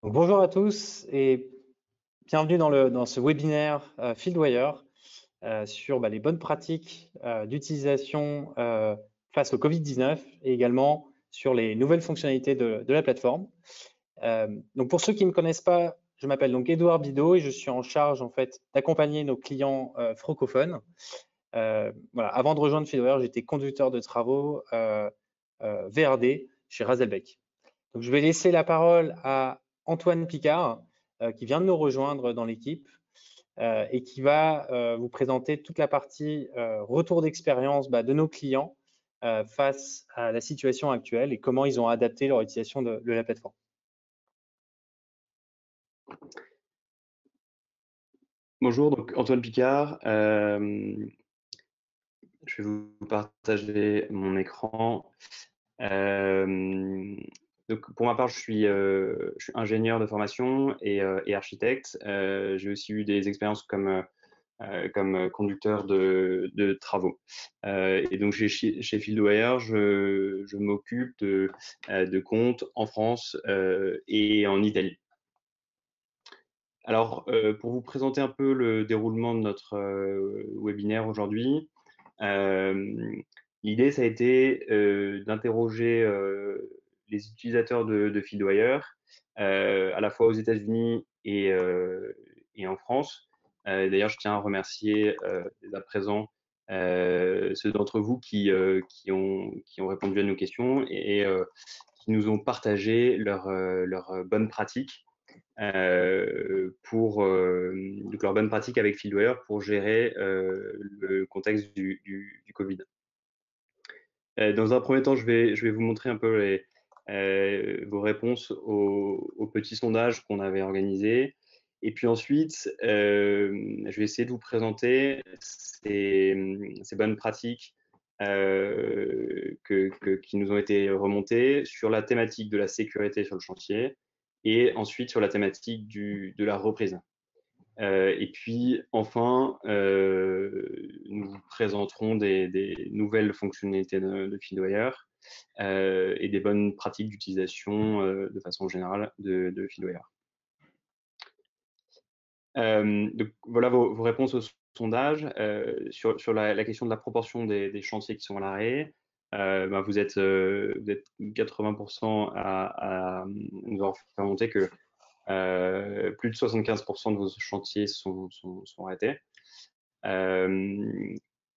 Bonjour à tous et bienvenue dans ce webinaire Fieldwire sur les bonnes pratiques d'utilisation face au Covid-19 et également sur les nouvelles fonctionnalités de la plateforme. Donc pour ceux qui ne me connaissent pas, je m'appelle donc Édouard Bidault et je suis en charge en fait d'accompagner nos clients francophones. Voilà, avant de rejoindre Fieldwire, j'étais conducteur de travaux VRD chez Razelbeck. Donc, je vais laisser la parole à Antoine Picard, qui vient de nous rejoindre dans l'équipe et qui va vous présenter toute la partie retour d'expérience de nos clients face à la situation actuelle et comment ils ont adapté leur utilisation de la plateforme. Bonjour, donc Antoine Picard. Je vais vous partager mon écran. Donc pour ma part, je suis ingénieur de formation et architecte. J'ai aussi eu des expériences comme conducteur de travaux. Et donc chez Fieldwire, je m'occupe de comptes en France et en Italie. Alors, pour vous présenter un peu le déroulement de notre webinaire aujourd'hui, l'idée, ça a été d'interroger les utilisateurs de Fieldwire, à la fois aux États-Unis et en France. D'ailleurs, je tiens à remercier dès à présent ceux d'entre vous qui ont répondu à nos questions et qui nous ont partagé leurs bonnes pratiques donc leurs bonnes pratiques avec Fieldwire pour gérer le contexte du Covid. Dans un premier temps, je vais vous montrer un peu vos réponses au petit sondage qu'on avait organisé. Et puis ensuite, je vais essayer de vous présenter ces bonnes pratiques qui nous ont été remontées sur la thématique de la sécurité sur le chantier et ensuite sur la thématique de la reprise. Et puis enfin, nous vous présenterons des nouvelles fonctionnalités de Fieldwire et des bonnes pratiques d'utilisation de façon générale de Fieldwire. Donc voilà vos réponses au sondage. Sur la question de la proportion des chantiers qui sont à l'arrêt, vous êtes 80% à nous avoir fait remonter que plus de 75% de vos chantiers sont arrêtés.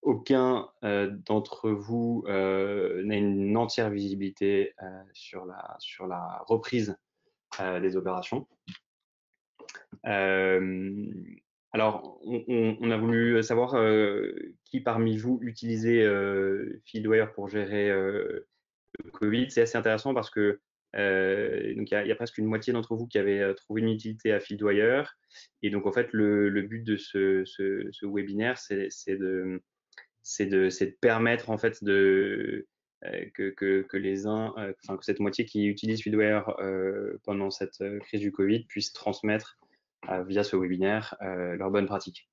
Aucun d'entre vous n'a une entière visibilité sur la reprise des opérations. Alors, on a voulu savoir qui parmi vous utilisait Fieldwire pour gérer le Covid. C'est assez intéressant parce que donc il y a presque une moitié d'entre vous qui avaient trouvé une utilité à Fieldwire. Et donc en fait, le but de ce webinaire, c'est de permettre en fait que les uns, que cette moitié qui utilise Fieldwire pendant cette crise du Covid puisse transmettre via ce webinaire leurs bonnes pratiques.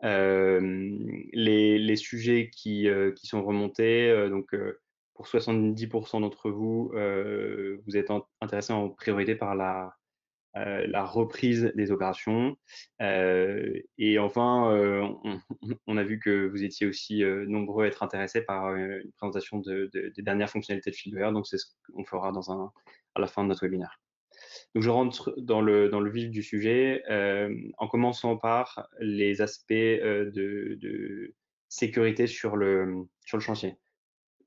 Les sujets qui sont remontés, donc pour 70% d'entre vous, vous êtes intéressés en priorité par la reprise des opérations. Et enfin, on a vu que vous étiez aussi nombreux à être intéressés par une présentation des dernières fonctionnalités de Fieldwire, donc c'est ce qu'on fera à la fin de notre webinaire. Donc je rentre dans le vif du sujet en commençant par les aspects de sécurité sur le chantier.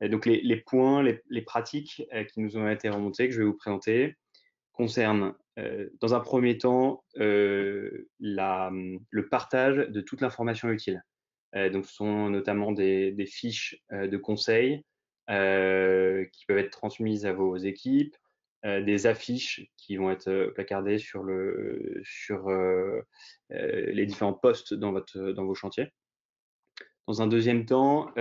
Et donc les points, les pratiques qui nous ont été remontées, que je vais vous présenter, concernent dans un premier temps le partage de toute l'information utile. Donc ce sont notamment des fiches de conseils qui peuvent être transmises à vos équipes, des affiches qui vont être placardées sur les différents postes dans vos chantiers. Dans un deuxième temps,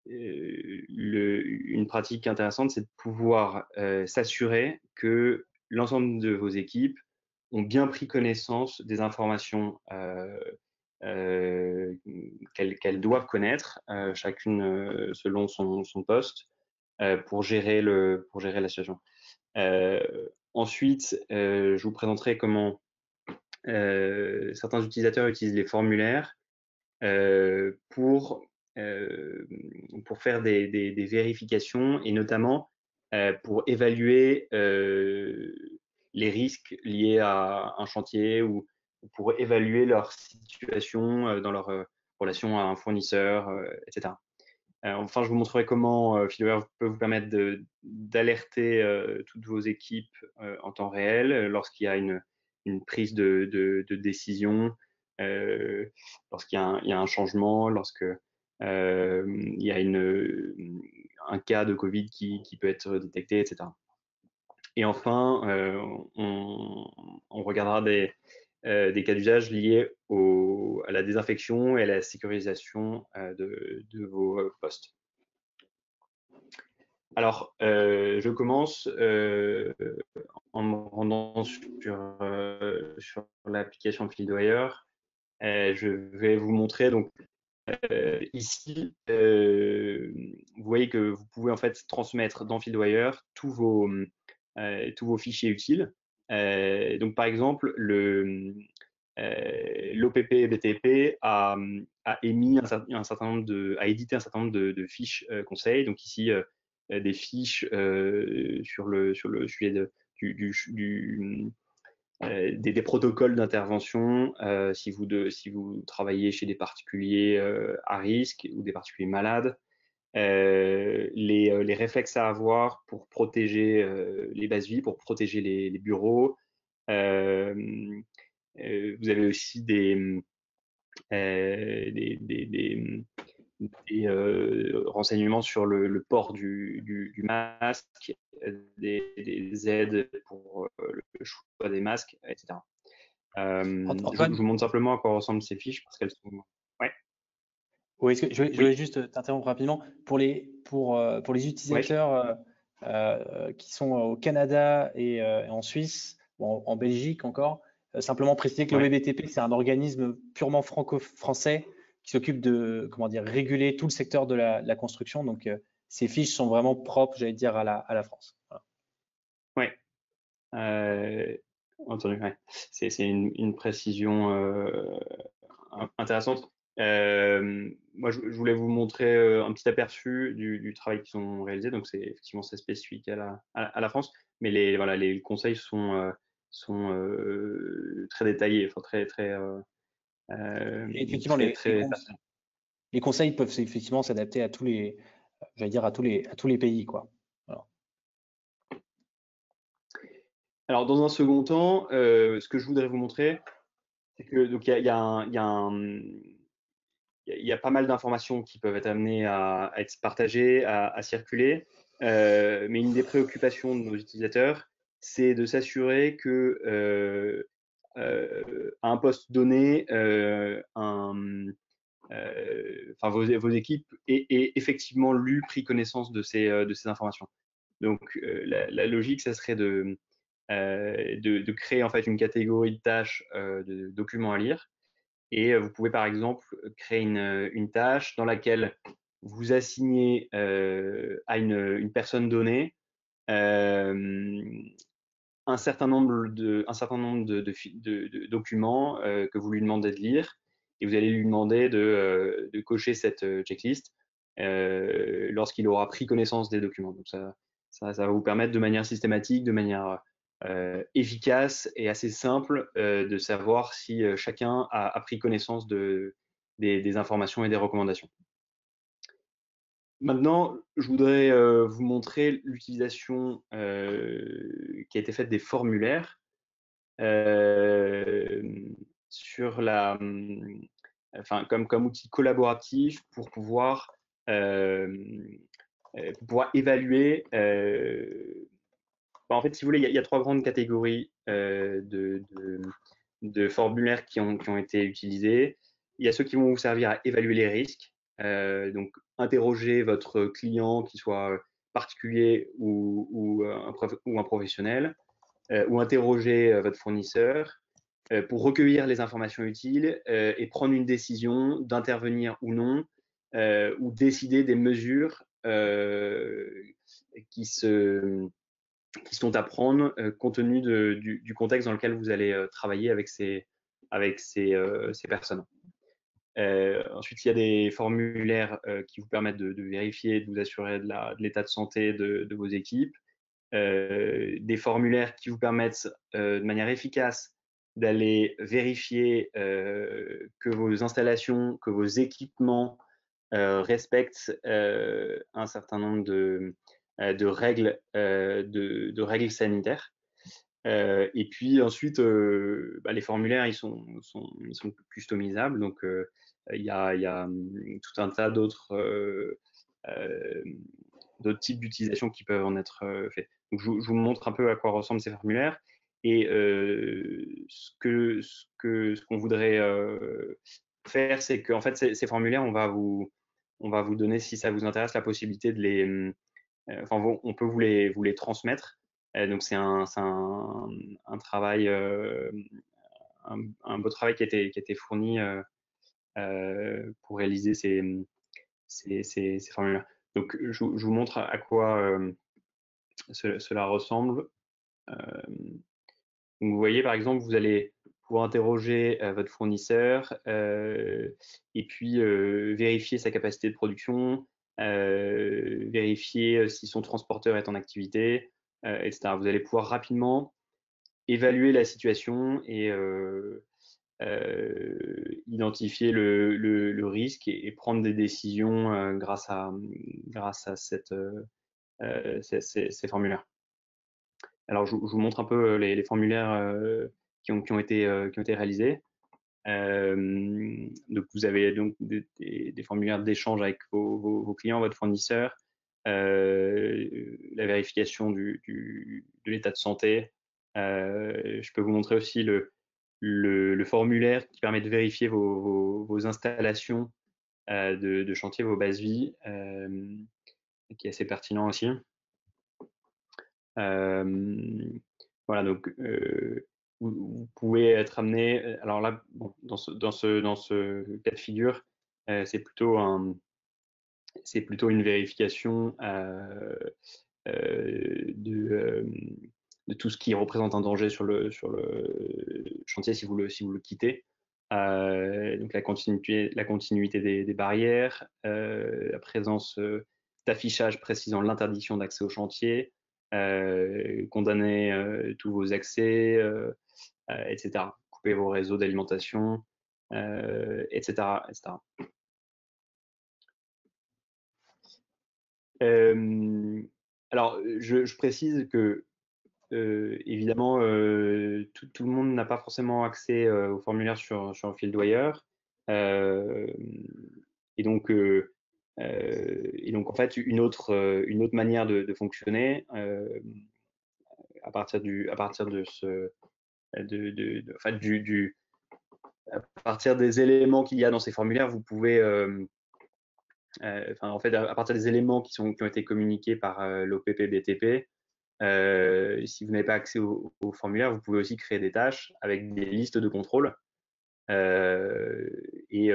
une pratique intéressante, c'est de pouvoir s'assurer que l'ensemble de vos équipes ont bien pris connaissance des informations qu'elles doivent connaître, chacune selon son poste, pour gérer la situation. Ensuite, je vous présenterai comment certains utilisateurs utilisent les formulaires pour faire des vérifications et notamment pour évaluer les risques liés à un chantier ou pour évaluer leur situation dans leur relation à un fournisseur, etc. Enfin, je vous montrerai comment Feedware peut vous permettre d'alerter toutes vos équipes en temps réel lorsqu'il y a une prise de décision, lorsqu'il y a un changement, lorsque il y a un cas de Covid qui peut être détecté, etc. Et enfin, on regardera des cas d'usage liés à la désinfection et à la sécurisation de vos postes. Alors, je commence en me rendant sur l'application FieldWire. Je vais vous montrer donc ici, vous voyez que vous pouvez en fait transmettre dans FieldWire tous vos fichiers utiles. Donc par exemple, l'OPP BTP a émis un certain nombre a édité un certain nombre de fiches conseils. Donc ici, des fiches sur le sujet des protocoles d'intervention si vous travaillez chez des particuliers à risque ou des particuliers malades, les réflexes à avoir pour protéger les bases vie, pour protéger les bureaux. Vous avez aussi des renseignements sur le port du masque, des aides pour le choix des masques, etc. Je Antoine, vous montre simplement à quoi ressemblent ces fiches parce qu'elles sont. Ouais. oui, je Oui. voulais juste t'interrompre rapidement. Pour les Ouais. utilisateurs qui sont au Canada et en Suisse, ou en Belgique encore, simplement préciser que Ouais. l'OBBTP, c'est un organisme purement franco-français qui s'occupe de, comment dire, réguler tout le secteur de la construction. Donc, ces fiches sont vraiment propres, j'allais dire, à la France. Voilà. Ouais. Entendu. Ouais. C'est une précision intéressante. Moi, je voulais vous montrer un petit aperçu du travail qu'ils ont réalisé. Donc, c'est effectivement c'est spécifique à la France, mais les conseils sont très détaillés, enfin Et effectivement, très très. les conseils peuvent effectivement s'adapter à tous les, j'allais dire, à tous les pays, quoi. Voilà. Alors, dans un second temps, ce que je voudrais vous montrer, c'est que donc il y a pas mal d'informations qui peuvent être amenées à être partagées, à circuler. Mais une des préoccupations de nos utilisateurs, c'est de s'assurer que à un poste donné, vos équipes aient effectivement pris connaissance de ces informations. Donc, la logique, ça serait de créer en fait une catégorie de tâches de documents à lire. Et vous pouvez par exemple créer une tâche dans laquelle vous assignez à une personne donnée un certain nombre de documents que vous lui demandez de lire et vous allez lui demander de cocher cette checklist lorsqu'il aura pris connaissance des documents. Donc ça va vous permettre de manière systématique, de manière efficace et assez simple de savoir si chacun a pris connaissance des informations et des recommandations. Maintenant, je voudrais vous montrer l'utilisation qui a été faite des formulaires sur comme outil collaboratif pour pouvoir évaluer. En fait, si vous voulez, il y a trois grandes catégories de formulaires qui ont été utilisés. Il y a ceux qui vont vous servir à évaluer les risques, donc interroger votre client, qu'il soit particulier ou un professionnel, ou interroger votre fournisseur pour recueillir les informations utiles et prendre une décision d'intervenir ou non, ou décider des mesures qui se qui sont à prendre compte tenu du contexte dans lequel vous allez travailler avec ces personnes. Ensuite, il y a des formulaires qui vous permettent de vérifier, de vous assurer de l'état de santé de vos équipes. Des formulaires qui vous permettent de manière efficace d'aller vérifier que vos installations, que vos équipements respectent un certain nombre de règles, de règles sanitaires. Et puis ensuite, les formulaires, ils sont customisables. Donc, il y a tout un tas d'autres types d'utilisation qui peuvent en être faits. Donc, je vous montre un peu à quoi ressemblent ces formulaires. Et ce qu'on voudrait faire, c'est qu'en fait, ces formulaires, on va vous donner, si ça vous intéresse, la possibilité de enfin, on peut vous les transmettre. Donc, c'est un travail, un beau travail qui a été fourni pour réaliser ces formulaires. Donc, je vous montre à quoi cela ressemble. Donc, vous voyez, par exemple, vous allez pouvoir interroger votre fournisseur et puis vérifier sa capacité de production, vérifier si son transporteur est en activité, etc. Vous allez pouvoir rapidement évaluer la situation et identifier le risque et prendre des décisions grâce à ces formulaires. Alors, je vous montre un peu les formulaires qui ont été réalisés. Donc, vous avez donc des formulaires d'échange avec vos clients, votre fournisseur, la vérification de l'état de santé. Je peux vous montrer aussi le formulaire qui permet de vérifier vos installations de chantier, vos bases vie, qui est assez pertinent aussi. Voilà, donc vous pouvez être amené. Alors là, bon, dans ce cas de figure, c'est plutôt une vérification de tout ce qui représente un danger sur le chantier si vous le quittez. Donc la continuité des barrières, la présence d'affichage précisant l'interdiction d'accès au chantier, condamner tous vos accès, etc. Couper vos réseaux d'alimentation, etc., etc. Alors, je précise que évidemment, tout le monde n'a pas forcément accès au formulaire sur FieldWire. Et donc, en fait, une autre manière de fonctionner à partir de ce, enfin, à partir des éléments qu'il y a dans ces formulaires, vous pouvez, en fait, à partir des éléments qui ont été communiqués par l'OPP-BTP, si vous n'avez pas accès au formulaire, vous pouvez aussi créer des tâches avec des listes de contrôle et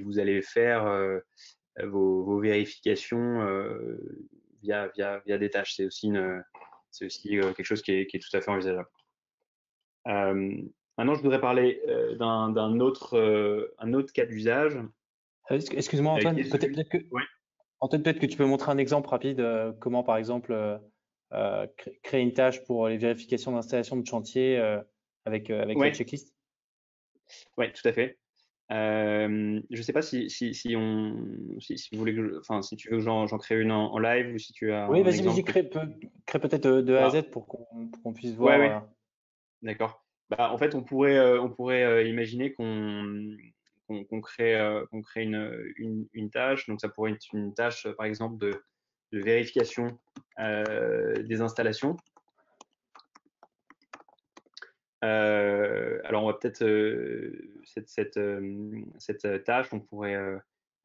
vous allez faire vos vérifications via des tâches. C'est aussi quelque chose qui est tout à fait envisageable. Maintenant, je voudrais parler d'un autre cas d'usage. Excuse-moi Antoine, Ouais. peut-être que tu peux montrer un exemple rapide, comment par exemple créer une tâche pour les vérifications d'installation de chantier avec la Ouais, checklist. ouais, tout à fait. Je ne sais pas si vous voulez si tu veux que j'en crée une en live ou si tu as Oui, un vas-y, exemple. crée peut-être de A à Bah, Z pour qu'on puisse ouais, voir. ouais, d'accord. Bah, en fait, on pourrait imaginer qu'on crée une tâche. Donc, ça pourrait être une tâche, par exemple, de vérification des installations. Alors, on va peut-être cette tâche, on pourrait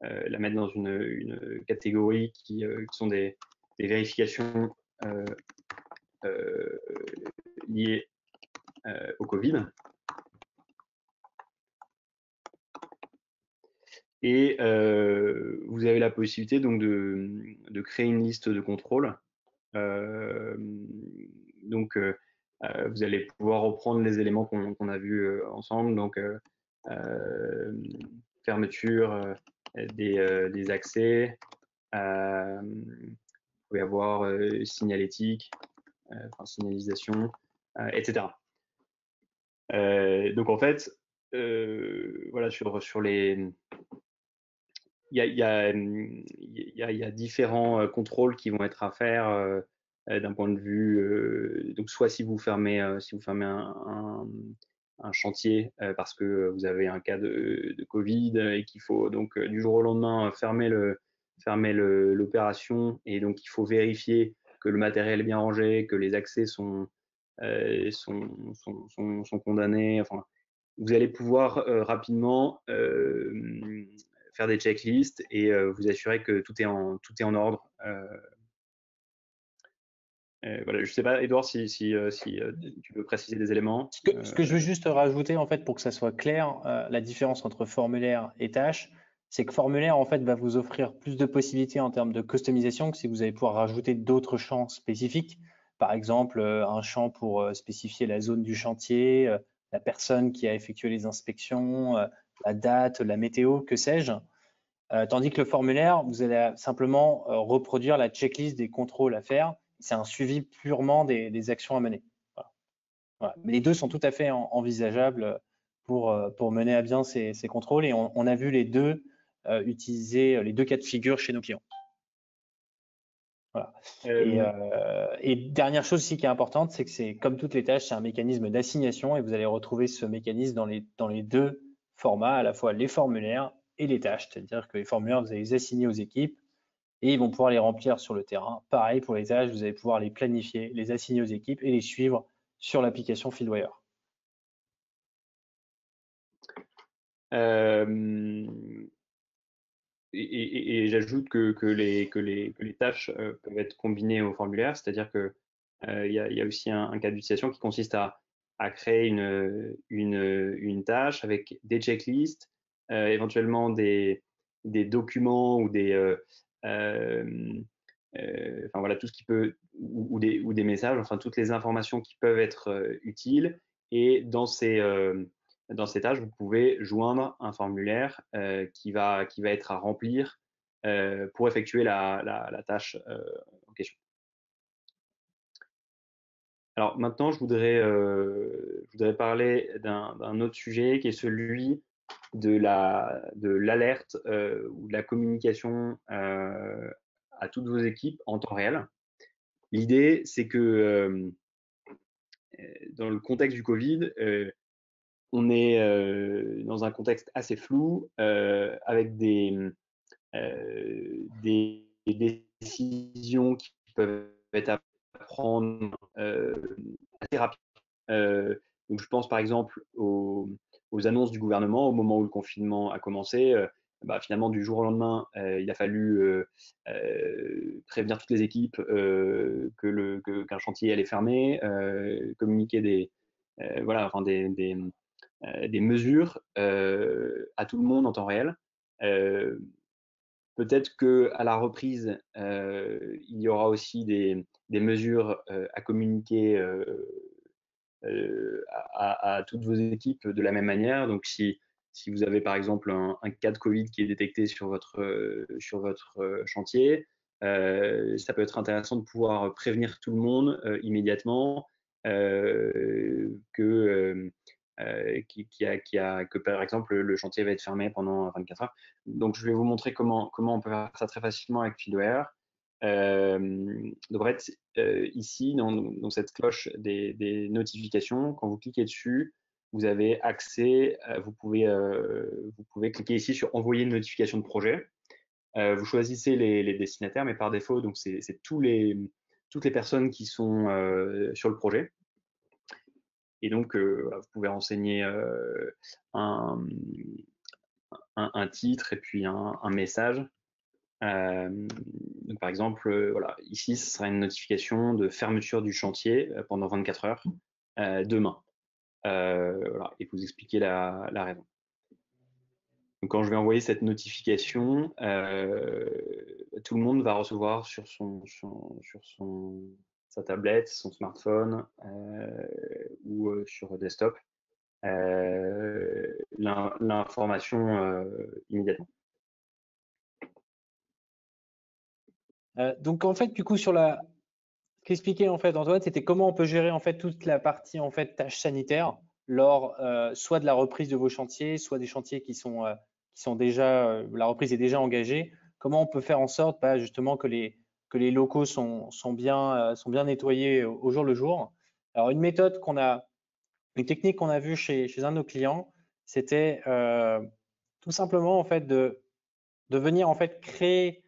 la mettre dans une catégorie qui sont des vérifications liées au Covid. Et vous avez la possibilité donc de créer une liste de contrôle donc vous allez pouvoir reprendre les éléments qu'on a vus ensemble, donc fermeture des accès, vous pouvez avoir signalétique, enfin signalisation, etc. Donc en fait, voilà, sur les, il y a différents contrôles qui vont être à faire d'un point de vue. Donc soit si vous fermez un chantier parce que vous avez un cas de Covid et qu'il faut donc du jour au lendemain fermer l'opération, et donc il faut vérifier que le matériel est bien rangé, que les accès sont condamnés. Enfin, vous allez pouvoir rapidement faire des checklists et vous assurer que tout est en ordre. Voilà, je ne sais pas, Edouard, si tu peux préciser des éléments. Ce que je veux juste rajouter, en fait, pour que ça soit clair, la différence entre formulaire et tâche, c'est que formulaire, en fait, va vous offrir plus de possibilités en termes de customisation que si vous allez pouvoir rajouter d'autres champs spécifiques. Par exemple, un champ pour spécifier la zone du chantier, la personne qui a effectué les inspections, la date, la météo, que sais-je. Tandis que le formulaire, vous allez simplement reproduire la checklist des contrôles à faire. C'est un suivi purement des actions à mener. Voilà. Voilà. Mais les deux sont tout à fait envisageables pour mener à bien ces contrôles, et on a vu les deux utiliser les deux cas de figure chez nos clients. Voilà. Et dernière chose aussi qui est importante, c'est que c'est comme toutes les tâches, c'est un mécanisme d'assignation, et vous allez retrouver ce mécanisme dans les deux formats, à la fois les formulaires et les tâches. C'est-à-dire que les formulaires, vous allez les assigner aux équipes et ils vont pouvoir les remplir sur le terrain. Pareil pour les tâches, vous allez pouvoir les planifier, les assigner aux équipes et les suivre sur l'application Fieldwire. Et j'ajoute que les tâches peuvent être combinées au formulaire, c'est-à-dire que il y a aussi un cas d'utilisation qui consiste à créer une tâche avec des checklists, éventuellement des documents ou enfin voilà, tout ce qui peut, ou des messages, enfin toutes les informations qui peuvent être utiles. Et dans ces tâches, vous pouvez joindre un formulaire qui va être à remplir pour effectuer la tâche en question. Alors maintenant, je voudrais parler d'un autre sujet qui est celui de l'alerte ou de la communication à toutes vos équipes en temps réel. L'idée, c'est que dans le contexte du Covid, on est dans un contexte assez flou avec des décisions qui peuvent être à prendre assez rapidement. Donc je pense par exemple aux annonces du gouvernement au moment où le confinement a commencé. Finalement, du jour au lendemain, il a fallu prévenir toutes les équipes qu'un chantier allait fermer, communiquer voilà, enfin des mesures à tout le monde en temps réel. Peut-être qu'à la reprise, il y aura aussi des mesures à communiquer à toutes vos équipes de la même manière. Donc, si vous avez par exemple un cas de Covid qui est détecté sur votre chantier, ça peut être intéressant de pouvoir prévenir tout le monde immédiatement que par exemple le chantier va être fermé pendant 24 heures. Donc je vais vous montrer comment on peut faire ça très facilement avec Fieldwire. Donc en fait, ici dans cette cloche des notifications, quand vous cliquez dessus, vous avez accès, vous pouvez cliquer ici sur envoyer une notification de projet. Vous choisissez les destinataires, mais par défaut, donc c'est toutes les personnes qui sont sur le projet. Et donc, vous pouvez renseigner un titre et puis un message. Donc, par exemple, voilà, ici, ce sera une notification de fermeture du chantier pendant 24 heures demain. Voilà, et vous expliquez la raison. Donc, quand je vais envoyer cette notification, tout le monde va recevoir sur son sa tablette, son smartphone ou sur desktop l'information immédiatement. Donc en fait, du coup, ce qu'expliquait en fait Antoine, c'était comment on peut gérer en fait toute la partie en fait tâches sanitaires lors soit de la reprise de vos chantiers, soit des chantiers qui sont déjà la reprise est déjà engagée. Comment on peut faire en sorte justement que les locaux sont bien nettoyés au jour le jour. Alors une technique qu'on a vue chez un de nos clients, c'était tout simplement en fait de venir en fait créer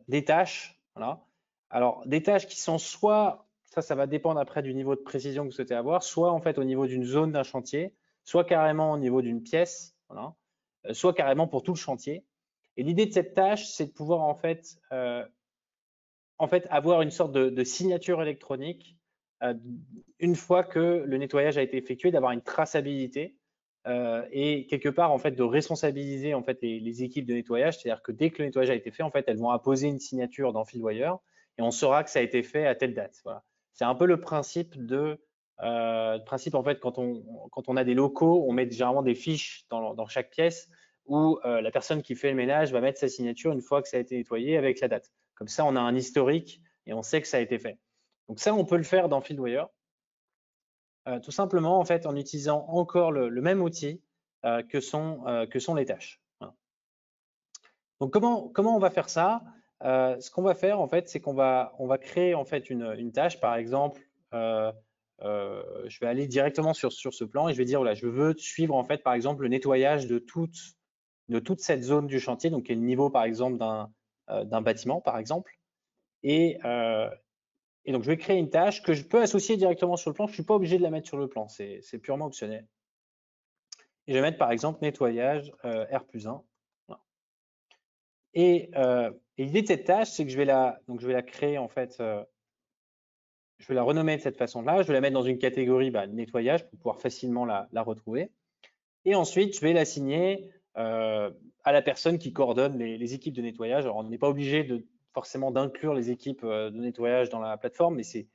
des tâches. Voilà. Alors des tâches qui sont soit, ça va dépendre après du niveau de précision que vous souhaitez avoir, soit en fait au niveau d'une zone d'un chantier, soit carrément au niveau d'une pièce, voilà, soit carrément pour tout le chantier. Et l'idée de cette tâche, c'est de pouvoir en fait avoir une sorte de signature électronique une fois que le nettoyage a été effectué, d'avoir une traçabilité et quelque part en fait de responsabiliser en fait les équipes de nettoyage, c'est-à-dire que dès que le nettoyage a été fait, en fait elles vont apposer une signature dans FieldWire et on saura que ça a été fait à telle date. Voilà. C'est un peu le principe en fait quand on a des locaux, on met généralement des fiches dans chaque pièce où la personne qui fait le ménage va mettre sa signature une fois que ça a été nettoyé avec la date. Comme ça, on a un historique et on sait que ça a été fait. Donc ça, on peut le faire dans FieldWire. Tout simplement en fait en utilisant encore le même outil que sont les tâches. Voilà. Donc comment on va faire ça? Ce qu'on va faire en fait, c'est qu'on va créer en fait une tâche. Par exemple, je vais aller directement sur ce plan et je vais dire voilà, je veux suivre en fait par exemple le nettoyage de toute cette zone du chantier, donc qui est le niveau par exemple d'un bâtiment par exemple. Et donc, je vais créer une tâche que je peux associer directement sur le plan. Je ne suis pas obligé de la mettre sur le plan, c'est purement optionnel. Et je vais mettre par exemple nettoyage R+1. Voilà. Et l'idée de cette tâche, c'est que je vais la créer en fait, je vais la renommer de cette façon-là. Je vais la mettre dans une catégorie nettoyage pour pouvoir facilement la retrouver. Et ensuite, je vais l'assigner à la personne qui coordonne les équipes de nettoyage. Alors, on n'est pas obligé forcément d'inclure les équipes de nettoyage dans la plateforme, mais c'est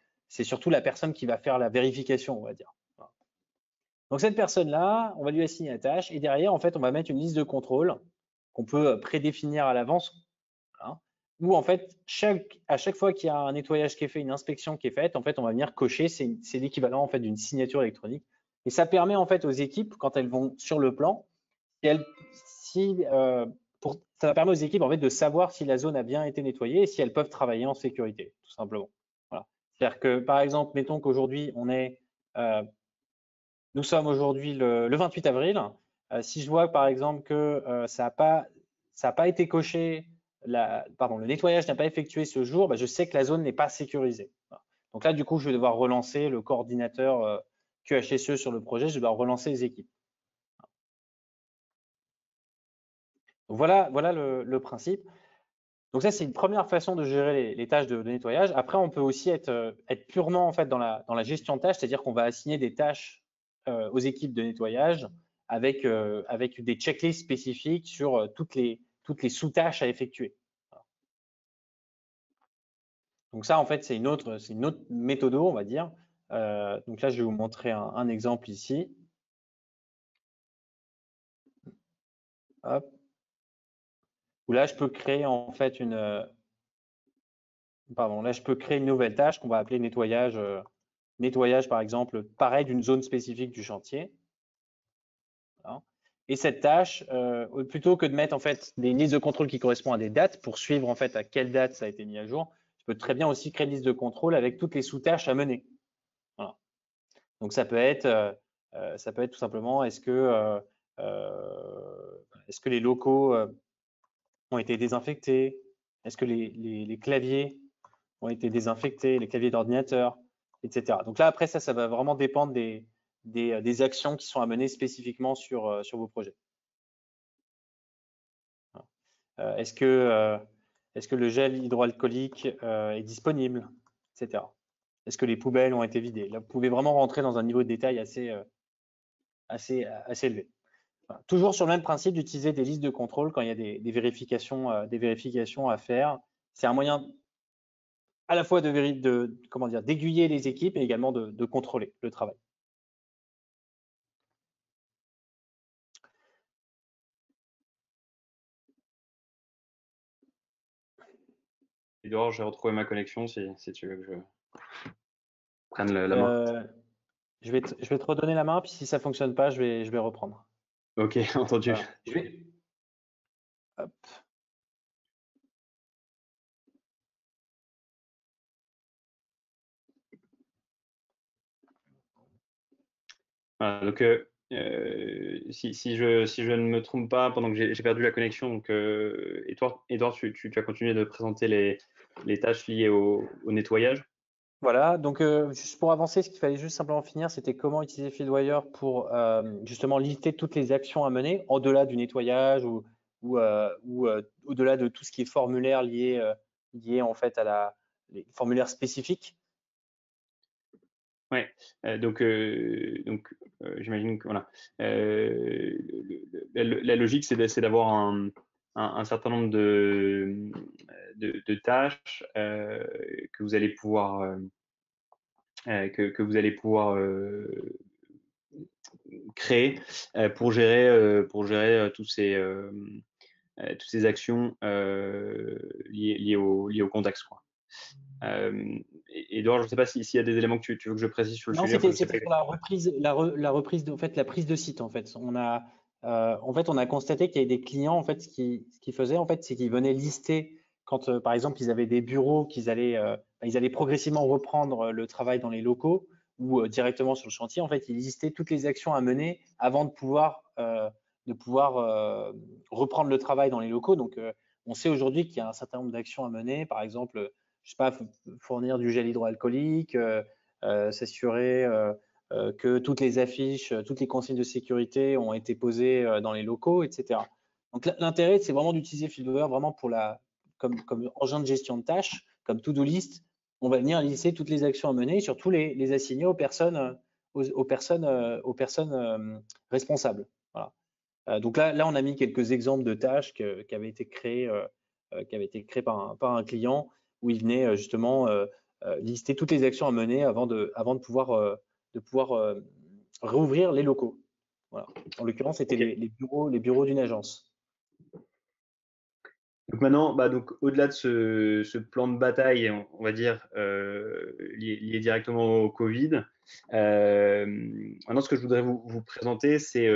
surtout la personne qui va faire la vérification, on va dire. Voilà. Donc, cette personne-là, on va lui assigner la tâche et derrière, en fait, on va mettre une liste de contrôle qu'on peut prédéfinir à l'avance. Voilà, où, en fait, à chaque fois qu'il y a un nettoyage qui est fait, une inspection qui est faite, en fait, on va venir cocher. C'est l'équivalent en fait d'une signature électronique. Et ça permet en fait aux équipes, quand elles vont sur le plan, ça permet aux équipes en fait de savoir si la zone a bien été nettoyée et si elles peuvent travailler en sécurité, tout simplement. Voilà. C'est-à-dire que par exemple, mettons qu'aujourd'hui nous sommes aujourd'hui le 28 avril. Si je vois par exemple que ça n'a pas été coché, le nettoyage n'a pas effectué ce jour, je sais que la zone n'est pas sécurisée. Voilà. Donc là, du coup, je vais devoir relancer le coordinateur QHSE sur le projet, je vais devoir relancer les équipes. Donc voilà le principe. Donc ça, c'est une première façon de gérer les tâches de nettoyage. Après, on peut aussi être purement en fait dans la gestion de tâches, c'est-à-dire qu'on va assigner des tâches aux équipes de nettoyage avec des checklists spécifiques sur toutes les sous-tâches à effectuer. Voilà. Donc ça, en fait, c'est une autre méthode, on va dire. Donc là, je vais vous montrer un exemple ici. Hop. Où là, je peux créer en fait là, je peux créer une nouvelle tâche qu'on va appeler nettoyage. Nettoyage, par exemple, pareil, d'une zone spécifique du chantier. Voilà. Et cette tâche, plutôt que de mettre en fait des listes de contrôle qui correspondent à des dates pour suivre en fait à quelle date ça a été mis à jour, je peux très bien aussi créer une liste de contrôle avec toutes les sous-tâches à mener. Voilà. Donc ça peut être tout simplement est-ce que les locaux ont été désinfectés? Est-ce que les claviers ont été désinfectés, les claviers d'ordinateur, etc. Donc là, après, ça va vraiment dépendre des actions qui sont à mener spécifiquement sur vos projets. Est-ce que le gel hydroalcoolique est disponible, etc. Est-ce que les poubelles ont été vidées? Là, vous pouvez vraiment rentrer dans un niveau de détail assez élevé. Voilà. Toujours sur le même principe d'utiliser des listes de contrôle quand il y a des vérifications à faire. C'est un moyen à la fois comment dire, d'aiguiller les équipes et également de contrôler le travail. Edouard, j'ai retrouvé ma connexion si tu veux que je prenne la main. Euh, je vais te redonner la main, puis si ça fonctionne pas, je vais reprendre. Ok, entendu. Voilà. Je vais, hop. Voilà, donc, si je ne me trompe pas, pendant que j'ai perdu la connexion, donc, Edouard, tu as continué de présenter les tâches liées au nettoyage. Voilà, donc juste pour avancer, ce qu'il fallait juste simplement finir, c'était comment utiliser FieldWire pour justement lister toutes les actions à mener, au-delà du nettoyage ou au-delà de tout ce qui est formulaire lié en fait à les formulaires spécifiques. Ouais, j'imagine que voilà. La logique, c'est d'avoir un certain nombre de tâches que vous allez pouvoir que vous allez pouvoir créer pour gérer toutes ces actions liées au contexte, quoi. Edouard, je ne sais pas s'il y a des éléments que tu veux que je précise sur le Non, sujet. Enfin, je sais pas. c'était sur la reprise, la reprise en fait, la prise de site en fait. On a constaté qu'il y avait des clients en fait, ce qu'ils faisaient en fait, c'est qu'ils venaient lister quand par exemple ils avaient des bureaux ils allaient progressivement reprendre le travail dans les locaux ou directement sur le chantier. En fait, ils listaient toutes les actions à mener avant de pouvoir reprendre le travail dans les locaux. Donc, on sait aujourd'hui qu'il y a un certain nombre d'actions à mener, par exemple, je sais pas, fournir du gel hydroalcoolique. S'assurer que toutes les affiches, toutes les consignes de sécurité ont été posées dans les locaux, etc. Donc l'intérêt, c'est vraiment d'utiliser FieldWire vraiment comme engin de gestion de tâches, comme to-do list. On va venir lister toutes les actions à mener et surtout les assigner aux personnes, aux personnes responsables. Voilà. Donc là, on a mis quelques exemples de tâches qui avaient été créées par un client où il venait justement lister toutes les actions à mener avant de pouvoir réouvrir les locaux. Voilà. En l'occurrence, c'était Ok. les bureaux d'une agence. Donc maintenant, donc au-delà de ce plan de bataille, on va dire lié directement au Covid, maintenant ce que je voudrais vous présenter, c'est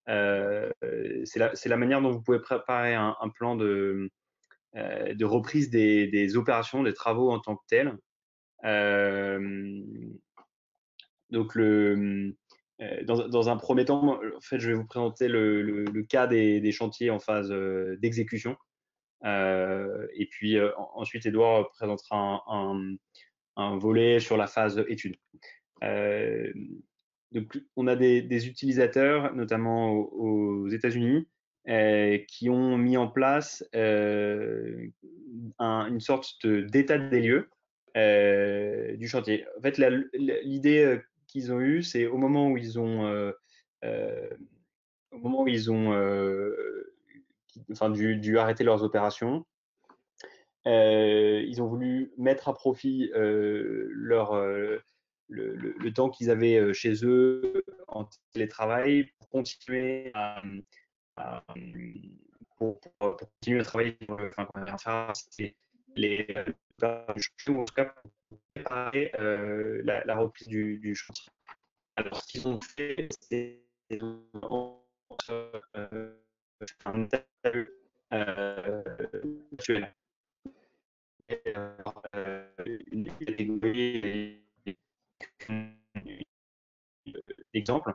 la manière dont vous pouvez préparer un plan de reprise des opérations, des travaux en tant que tels. Donc dans un premier temps, en fait, je vais vous présenter le cas des chantiers en phase d'exécution. Et puis ensuite, Edouard présentera un volet sur la phase étude. Donc, on a des utilisateurs, notamment aux États-Unis, qui ont mis en place une sorte d'état des lieux du chantier. En fait, l'idée qu'ils ont eue, c'est euh, au moment où ils ont dû arrêter leurs opérations, ils ont voulu mettre à profit le temps qu'ils avaient chez eux en télétravail pour continuer pour continuer à travailler, enfin, faire les ou en tout cas pour préparer la reprise du chantier. Alors, ce qu'ils ont fait, c'est un état virtuel. Une catégorie d'exemples.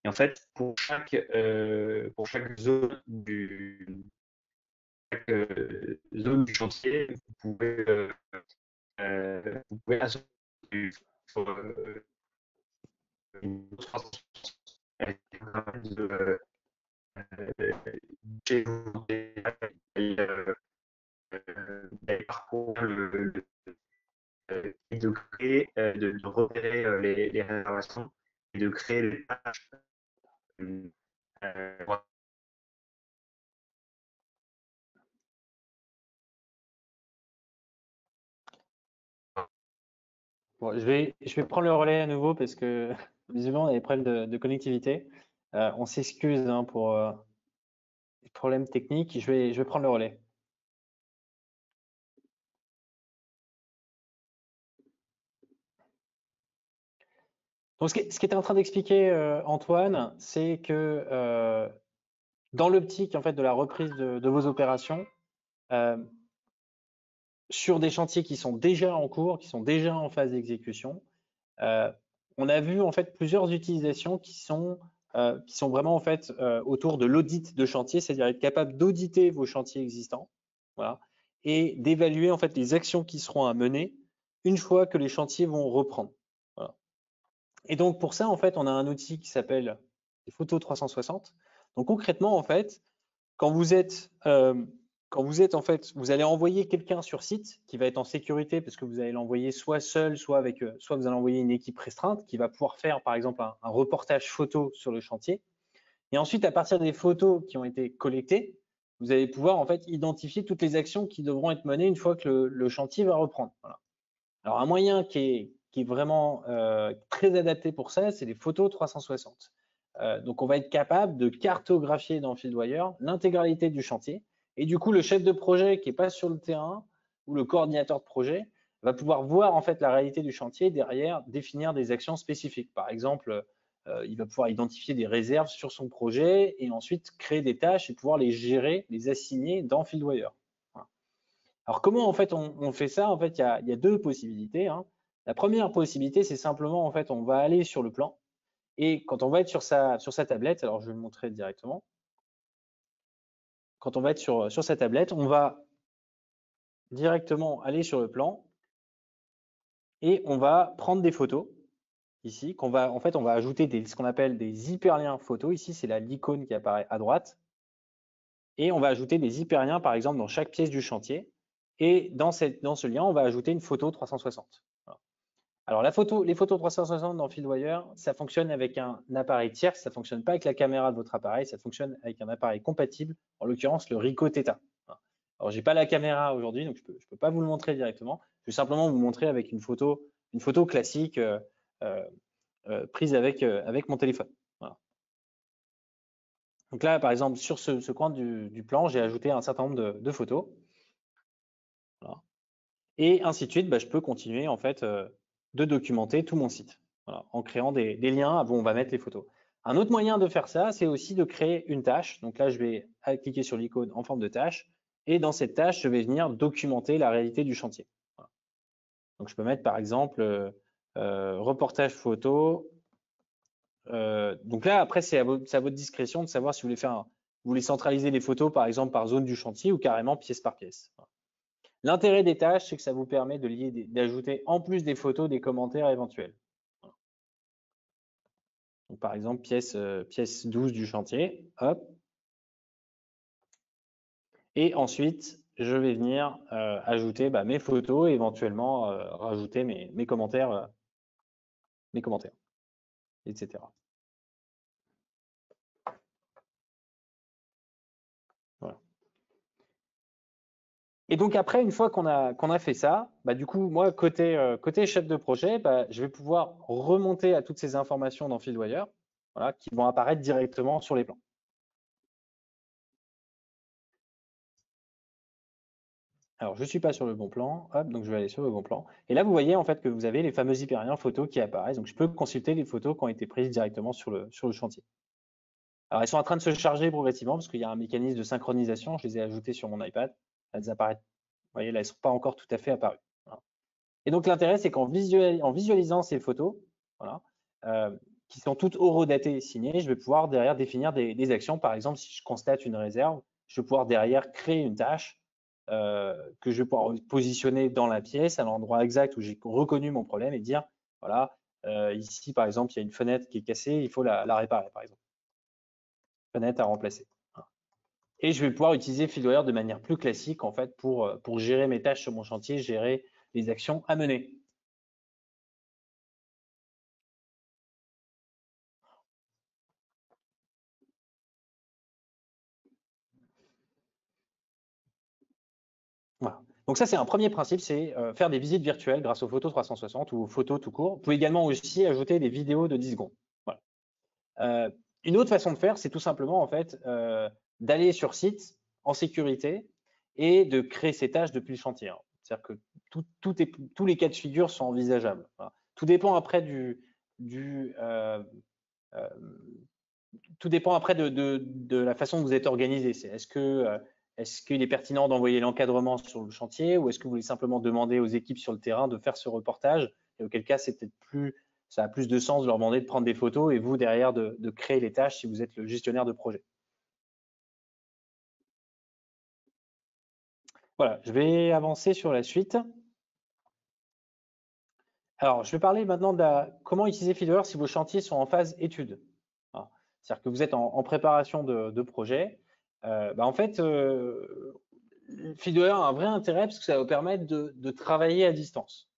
Et en fait, pour chaque zone du chantier, vous pouvez associer une autre de chez vous parcourir et de créer, de repérer les réservations et de créer des tâches. Euh, Bon, je vais prendre le relais à nouveau parce que visiblement, on a des problèmes de connectivité. On s'excuse hein, pour les problèmes techniques. Je vais prendre le relais. Donc, ce qui était en train d'expliquer Antoine, c'est que dans l'optique en fait de la reprise de vos opérations, euh, sur des chantiers qui sont déjà en cours, qui sont déjà en phase d'exécution, euh, on a vu en fait plusieurs utilisations qui sont vraiment en fait autour de l'audit de chantier, c'est-à-dire être capable d'auditer vos chantiers existants, voilà, et d'évaluer en fait les actions qui seront à mener une fois que les chantiers vont reprendre. Voilà. Et donc pour ça en fait, on a un outil qui s'appelle les photos 360. Donc concrètement en fait, quand vous êtes, en fait, vous allez envoyer quelqu'un sur site qui va être en sécurité parce que vous allez l'envoyer soit seul, soit vous allez envoyer une équipe restreinte qui va pouvoir faire par exemple un reportage photo sur le chantier. Et ensuite, à partir des photos qui ont été collectées, vous allez pouvoir en fait identifier toutes les actions qui devront être menées une fois que le chantier va reprendre. Voilà. Alors un moyen qui est vraiment très adapté pour ça, c'est les photos 360. Donc on va être capable de cartographier dans FieldWire l'intégralité du chantier. Et du coup, le chef de projet qui n'est pas sur le terrain ou le coordinateur de projet va pouvoir voir en fait la réalité du chantier et derrière définir des actions spécifiques. Par exemple, il va pouvoir identifier des réserves sur son projet et ensuite créer des tâches et pouvoir les gérer, les assigner dans FieldWire. Voilà. Alors comment en fait on fait ça? En fait, il y a deux possibilités, hein. La première possibilité, c'est simplement en fait on va aller sur le plan et quand on va être sur sa tablette, alors je vais le montrer directement. Quand on va être sur sa tablette, on va directement aller sur le plan et on va prendre des photos ici en fait on va ajouter ce qu'on appelle des hyperliens photos. Ici c'est l'icône qui apparaît à droite et on va ajouter des hyperliens par exemple dans chaque pièce du chantier et dans ce lien on va ajouter une photo 360. Voilà. Alors les photos 360 dans FieldWire, ça fonctionne avec un appareil tierce, ça ne fonctionne pas avec la caméra de votre appareil, ça fonctionne avec un appareil compatible, en l'occurrence le Ricoh Theta. Alors j'ai pas la caméra aujourd'hui, donc je peux pas vous le montrer directement. Je vais simplement vous montrer avec une photo classique euh, prise avec mon téléphone. Voilà. Donc là, par exemple, sur ce coin du plan, j'ai ajouté un certain nombre de photos. Voilà. Et ainsi de suite, je peux continuer en fait de documenter tout mon site voilà, en créant des liens où on va mettre les photos. Un autre moyen de faire ça, c'est aussi de créer une tâche. Donc là, je vais cliquer sur l'icône en forme de tâche et dans cette tâche, je vais venir documenter la réalité du chantier. Voilà. Donc je peux mettre par exemple reportage photo. Donc là, après, c'est à votre discrétion de savoir si vous voulez centraliser les photos par exemple par zone du chantier ou carrément pièce par pièce. Voilà. L'intérêt des tâches, c'est que ça vous permet d'ajouter en plus des photos, des commentaires éventuels. Donc, par exemple, pièce 12 du chantier, hop. Et ensuite, je vais venir ajouter mes photos et éventuellement rajouter mes commentaires, etc. Voilà. Et donc après, une fois qu'on a fait ça, du coup, moi, côté chef de projet, je vais pouvoir remonter à toutes ces informations dans FieldWire, voilà, qui vont apparaître directement sur les plans. Alors, je ne suis pas sur le bon plan, hop, donc je vais aller sur le bon plan. Et là, vous voyez en fait que vous avez les fameux hyperliens photos qui apparaissent. Donc, je peux consulter les photos qui ont été prises directement sur le chantier. Alors, elles sont en train de se charger progressivement parce qu'il y a un mécanisme de synchronisation. Je les ai ajoutées sur mon iPad. Elles apparaissent. Vous voyez, là, elles ne sont pas encore tout à fait apparues. Voilà. Et donc, l'intérêt, c'est qu'en visualisant ces photos, voilà, qui sont toutes horodatées et signées, je vais pouvoir derrière définir des actions. Par exemple, si je constate une réserve, je vais pouvoir derrière créer une tâche que je vais pouvoir positionner dans la pièce à l'endroit exact où j'ai reconnu mon problème et dire, voilà, ici, par exemple, il y a une fenêtre qui est cassée, il faut la réparer, par exemple. Fenêtre à remplacer. Voilà. Et je vais pouvoir utiliser FieldWire de manière plus classique, en fait, pour gérer mes tâches sur mon chantier, gérer les actions à mener. Voilà. Donc ça, c'est un premier principe, c'est faire des visites virtuelles grâce aux photos 360 ou aux photos tout court. Vous pouvez également aussi ajouter des vidéos de 10 secondes. Voilà. Une autre façon de faire, c'est tout simplement en fait d'aller sur site en sécurité et de créer ces tâches depuis le chantier. C'est-à-dire que tous les cas de figure sont envisageables. Voilà. Tout dépend après tout dépend après de la façon dont vous êtes organisé. Est-ce qu'il est pertinent d'envoyer l'encadrement sur le chantier ou est-ce que vous voulez simplement demander aux équipes sur le terrain de faire ce reportage? Et auquel cas, c'est peut-être ça a plus de sens de leur demander de prendre des photos et vous derrière de créer les tâches si vous êtes le gestionnaire de projet. Voilà, je vais avancer sur la suite. Alors, je vais parler maintenant de comment utiliser Feedwire si vos chantiers sont en phase étude. C'est-à-dire que vous êtes en préparation de projet. En fait, Feedwire a un vrai intérêt parce que ça va vous permettre de travailler à distance.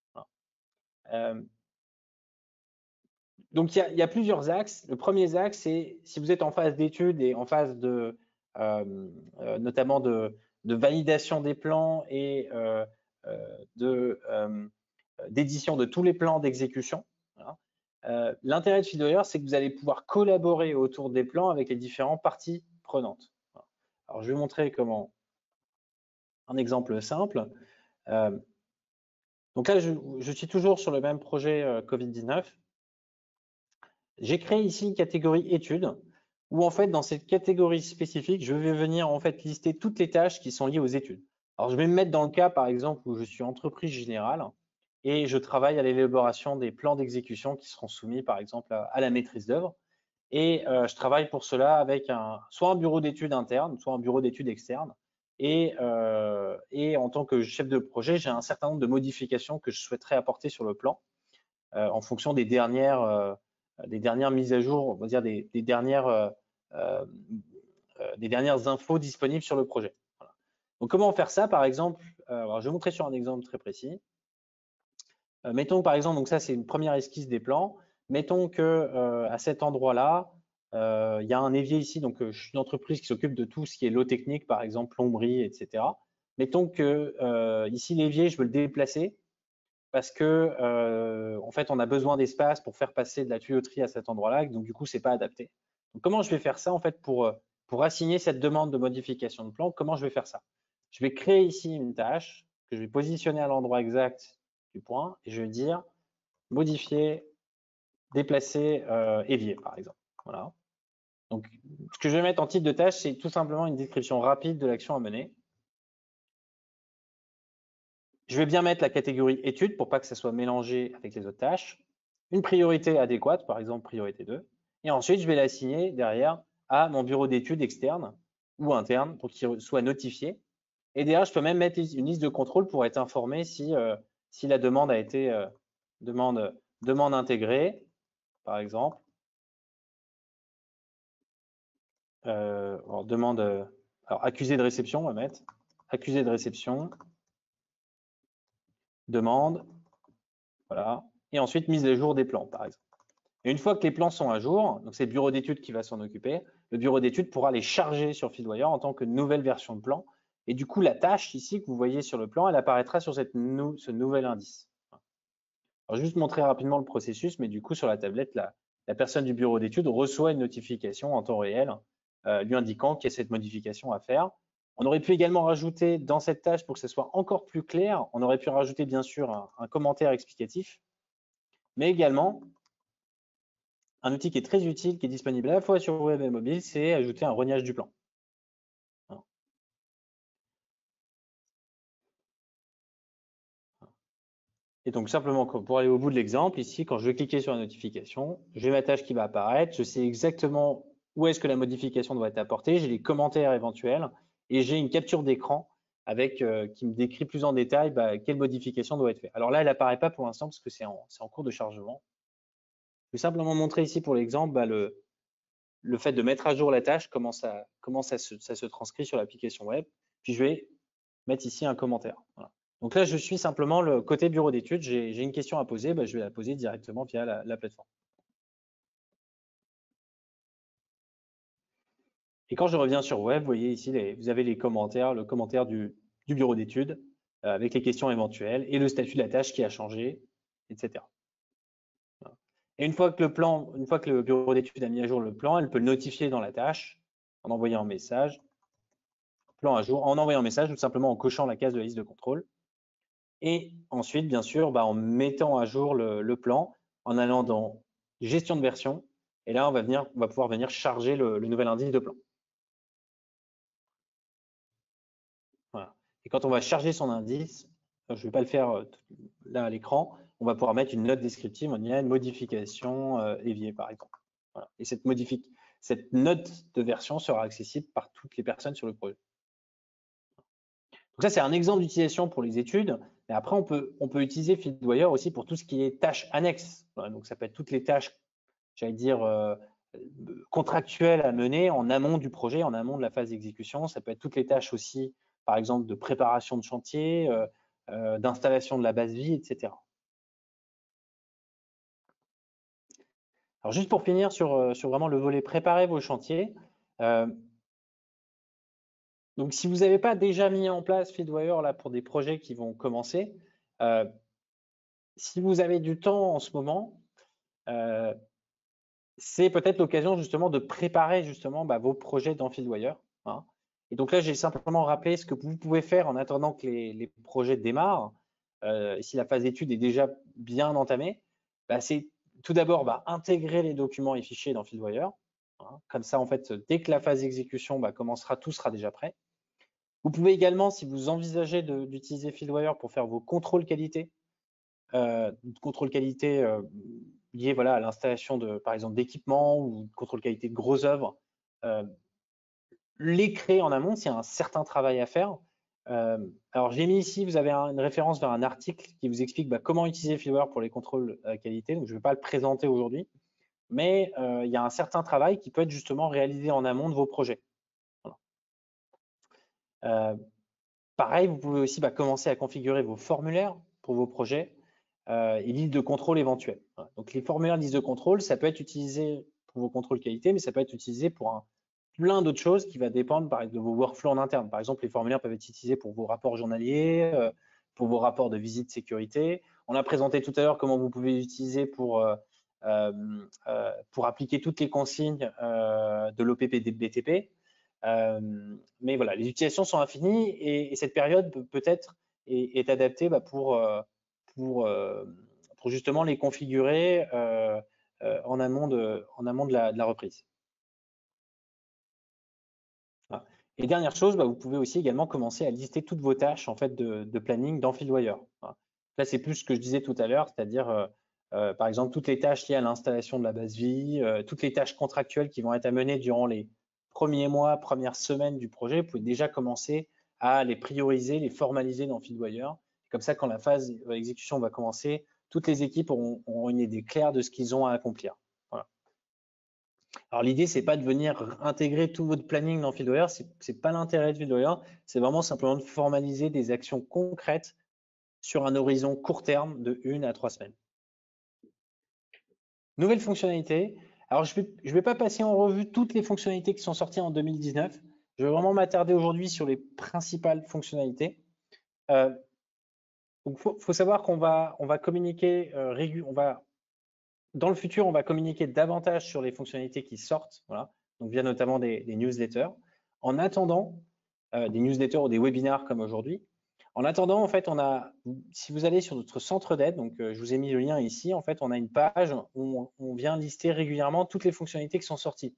Donc, il y a plusieurs axes. Le premier axe, c'est si vous êtes en phase d'étude et en phase notamment de validation des plans et d'édition de tous les plans d'exécution. Voilà. L'intérêt de Feedwire, c'est que vous allez pouvoir collaborer autour des plans avec les différentes parties prenantes. Voilà. Alors, je vais montrer comment un exemple simple. Donc là, je suis toujours sur le même projet Covid-19. J'ai créé ici une catégorie études où en fait dans cette catégorie spécifique, je vais venir en fait lister toutes les tâches qui sont liées aux études. Alors je vais me mettre dans le cas par exemple où je suis entreprise générale et je travaille à l'élaboration des plans d'exécution qui seront soumis par exemple à la maîtrise d'œuvre. Et je travaille pour cela avec soit un bureau d'études interne, soit un bureau d'études externe. Et en tant que chef de projet, j'ai un certain nombre de modifications que je souhaiterais apporter sur le plan en fonction des dernières mises à jour, on va dire des dernières infos disponibles sur le projet. Voilà. Donc, comment faire ça, par exemple alors, je vais montrer sur un exemple très précis. Mettons par exemple, donc ça c'est une première esquisse des plans. Mettons que à cet endroit-là, il y a un évier ici. Donc, je suis une entreprise qui s'occupe de tout ce qui est l'eau technique, par exemple plomberie, etc. Mettons que ici l'évier, je veux le déplacer parce que en fait, on a besoin d'espace pour faire passer de la tuyauterie à cet endroit-là. Donc, du coup, c'est pas adapté. Donc, comment je vais faire ça en fait pour assigner cette demande de modification de plan? Comment je vais faire ça? Je vais créer ici une tâche que je vais positionner à l'endroit exact du point et je vais dire modifier, déplacer évier, par exemple. Voilà. Donc, ce que je vais mettre en titre de tâche, c'est tout simplement une description rapide de l'action à mener. Je vais bien mettre la catégorie études pour pas que ça soit mélangé avec les autres tâches. Une priorité adéquate, par exemple priorité 2. Et ensuite, je vais l'assigner derrière à mon bureau d'études externe ou interne pour qu'il soit notifié. Et derrière, je peux même mettre une liste de contrôle pour être informé si la demande a été demande intégrée, par exemple. Alors accusé de réception, on va mettre accusé de réception, demande, voilà, et ensuite mise à jour des plans, par exemple. Et une fois que les plans sont à jour, donc c'est le bureau d'études qui va s'en occuper, le bureau d'études pourra les charger sur Feedwire en tant que nouvelle version de plan. Et du coup, la tâche ici que vous voyez sur le plan, elle apparaîtra sur ce nouvel indice. Alors, juste montrer rapidement le processus, mais du coup, sur la tablette, la personne du bureau d'études reçoit une notification en temps réel lui indiquant qu'il y a cette modification à faire. On aurait pu également rajouter dans cette tâche, pour que ce soit encore plus clair, on aurait pu rajouter bien sûr un commentaire explicatif, mais également un outil qui est très utile, qui est disponible à la fois sur web et mobile, c'est ajouter un rognage du plan. Et donc simplement pour aller au bout de l'exemple, ici quand je vais cliquer sur la notification, j'ai ma tâche qui va apparaître, je sais exactement où est-ce que la modification doit être apportée, j'ai les commentaires éventuels et j'ai une capture d'écran avec qui me décrit plus en détail quelle modification doit être faite. Alors là, elle n'apparaît pas pour l'instant parce que c'est en cours de chargement. Je vais simplement montrer ici pour l'exemple le fait de mettre à jour la tâche, comment ça se transcrit sur l'application web. Puis je vais mettre ici un commentaire. Voilà. Donc là, je suis simplement le côté bureau d'études. J'ai une question à poser, je vais la poser directement via la plateforme. Et quand je reviens sur web, vous voyez ici, vous avez les commentaires, le commentaire du bureau d'études. avec les questions éventuelles et le statut de la tâche qui a changé, etc. Et une fois que le bureau d'études a mis à jour le plan, elle peut le notifier dans la tâche en envoyant un message, plan à jour, en envoyant un message ou simplement en cochant la case de la liste de contrôle. Et ensuite, bien sûr, en mettant à jour le plan, en allant dans gestion de version, et là, on va pouvoir venir charger le nouvel indice de plan. Voilà. Et quand on va charger son indice, je ne vais pas le faire là à l'écran, on va pouvoir mettre une note descriptive, on y a une modification évier par exemple. Voilà. Et cette note de version sera accessible par toutes les personnes sur le projet. Donc ça, c'est un exemple d'utilisation pour les études. Et après, on peut utiliser Fieldwire aussi pour tout ce qui est tâches annexes. Voilà, donc ça peut être toutes les tâches, j'allais dire, contractuelles à mener en amont du projet, en amont de la phase d'exécution. Ça peut être toutes les tâches aussi, par exemple, de préparation de chantier, d'installation de la base vie, etc. Alors juste pour finir sur vraiment le volet préparer vos chantiers, donc si vous n'avez pas déjà mis en place Fieldwire là pour des projets qui vont commencer, si vous avez du temps en ce moment, c'est peut-être l'occasion justement de préparer justement vos projets dans Fieldwire. Hein. Et donc là, j'ai simplement rappelé ce que vous pouvez faire en attendant que les projets démarrent. Si la phase d'étude est déjà bien entamée, c'est tout d'abord intégrer les documents et fichiers dans Fieldwire. Hein. Comme ça, en fait, dès que la phase d'exécution commencera, tout sera déjà prêt. Vous pouvez également, si vous envisagez d'utiliser Fieldwire pour faire vos contrôles qualité, liés à l'installation par exemple d'équipements ou de contrôle qualité de grosses œuvres, les créer en amont, s'il y a un certain travail à faire. Alors j'ai mis ici, vous avez une référence vers un article qui vous explique comment utiliser Fieldwire pour les contrôles qualité. Donc je ne vais pas le présenter aujourd'hui, mais il y a un certain travail qui peut être justement réalisé en amont de vos projets. Voilà. Pareil, vous pouvez aussi commencer à configurer vos formulaires pour vos projets et listes de contrôle éventuelles. Voilà. Donc les formulaires listes de contrôle, ça peut être utilisé pour vos contrôles qualité, mais ça peut être utilisé pour plein d'autres choses qui va dépendre de vos workflows en interne. Par exemple, les formulaires peuvent être utilisés pour vos rapports journaliers, pour vos rapports de visite sécurité. On a présenté tout à l'heure comment vous pouvez l'utiliser pour appliquer toutes les consignes de l'OPP-BTP. Mais voilà, les utilisations sont infinies et cette période peut-être est adaptée pour justement les configurer en amont de la reprise. Voilà. Et dernière chose, vous pouvez aussi également commencer à lister toutes vos tâches en fait de planning dans Fieldwire. Voilà. Là, c'est plus ce que je disais tout à l'heure, c'est-à-dire par exemple toutes les tâches liées à l'installation de la base vie, toutes les tâches contractuelles qui vont être à mener durant les premiers mois, premières semaines du projet. Vous pouvez déjà commencer à les prioriser, les formaliser dans Fieldwire. Comme ça, quand la phase d'exécution va commencer, toutes les équipes auront une idée claire de ce qu'ils ont à accomplir. Voilà. Alors l'idée, c'est pas de venir intégrer tout votre planning dans Fieldwire, c'est pas l'intérêt de Fieldwire, c'est vraiment simplement de formaliser des actions concrètes sur un horizon court terme de 1 à 3 semaines. Nouvelle fonctionnalité. Alors je vais pas passer en revue toutes les fonctionnalités qui sont sorties en 2019. Je vais vraiment m'attarder aujourd'hui sur les principales fonctionnalités. Donc faut savoir qu'on va communiquer dans le futur, on va communiquer davantage sur les fonctionnalités qui sortent, voilà, donc via notamment des newsletters. En attendant, des newsletters ou des webinars comme aujourd'hui. En attendant, en fait, si vous allez sur notre centre d'aide, donc je vous ai mis le lien ici, en fait, on a une page où on vient lister régulièrement toutes les fonctionnalités qui sont sorties.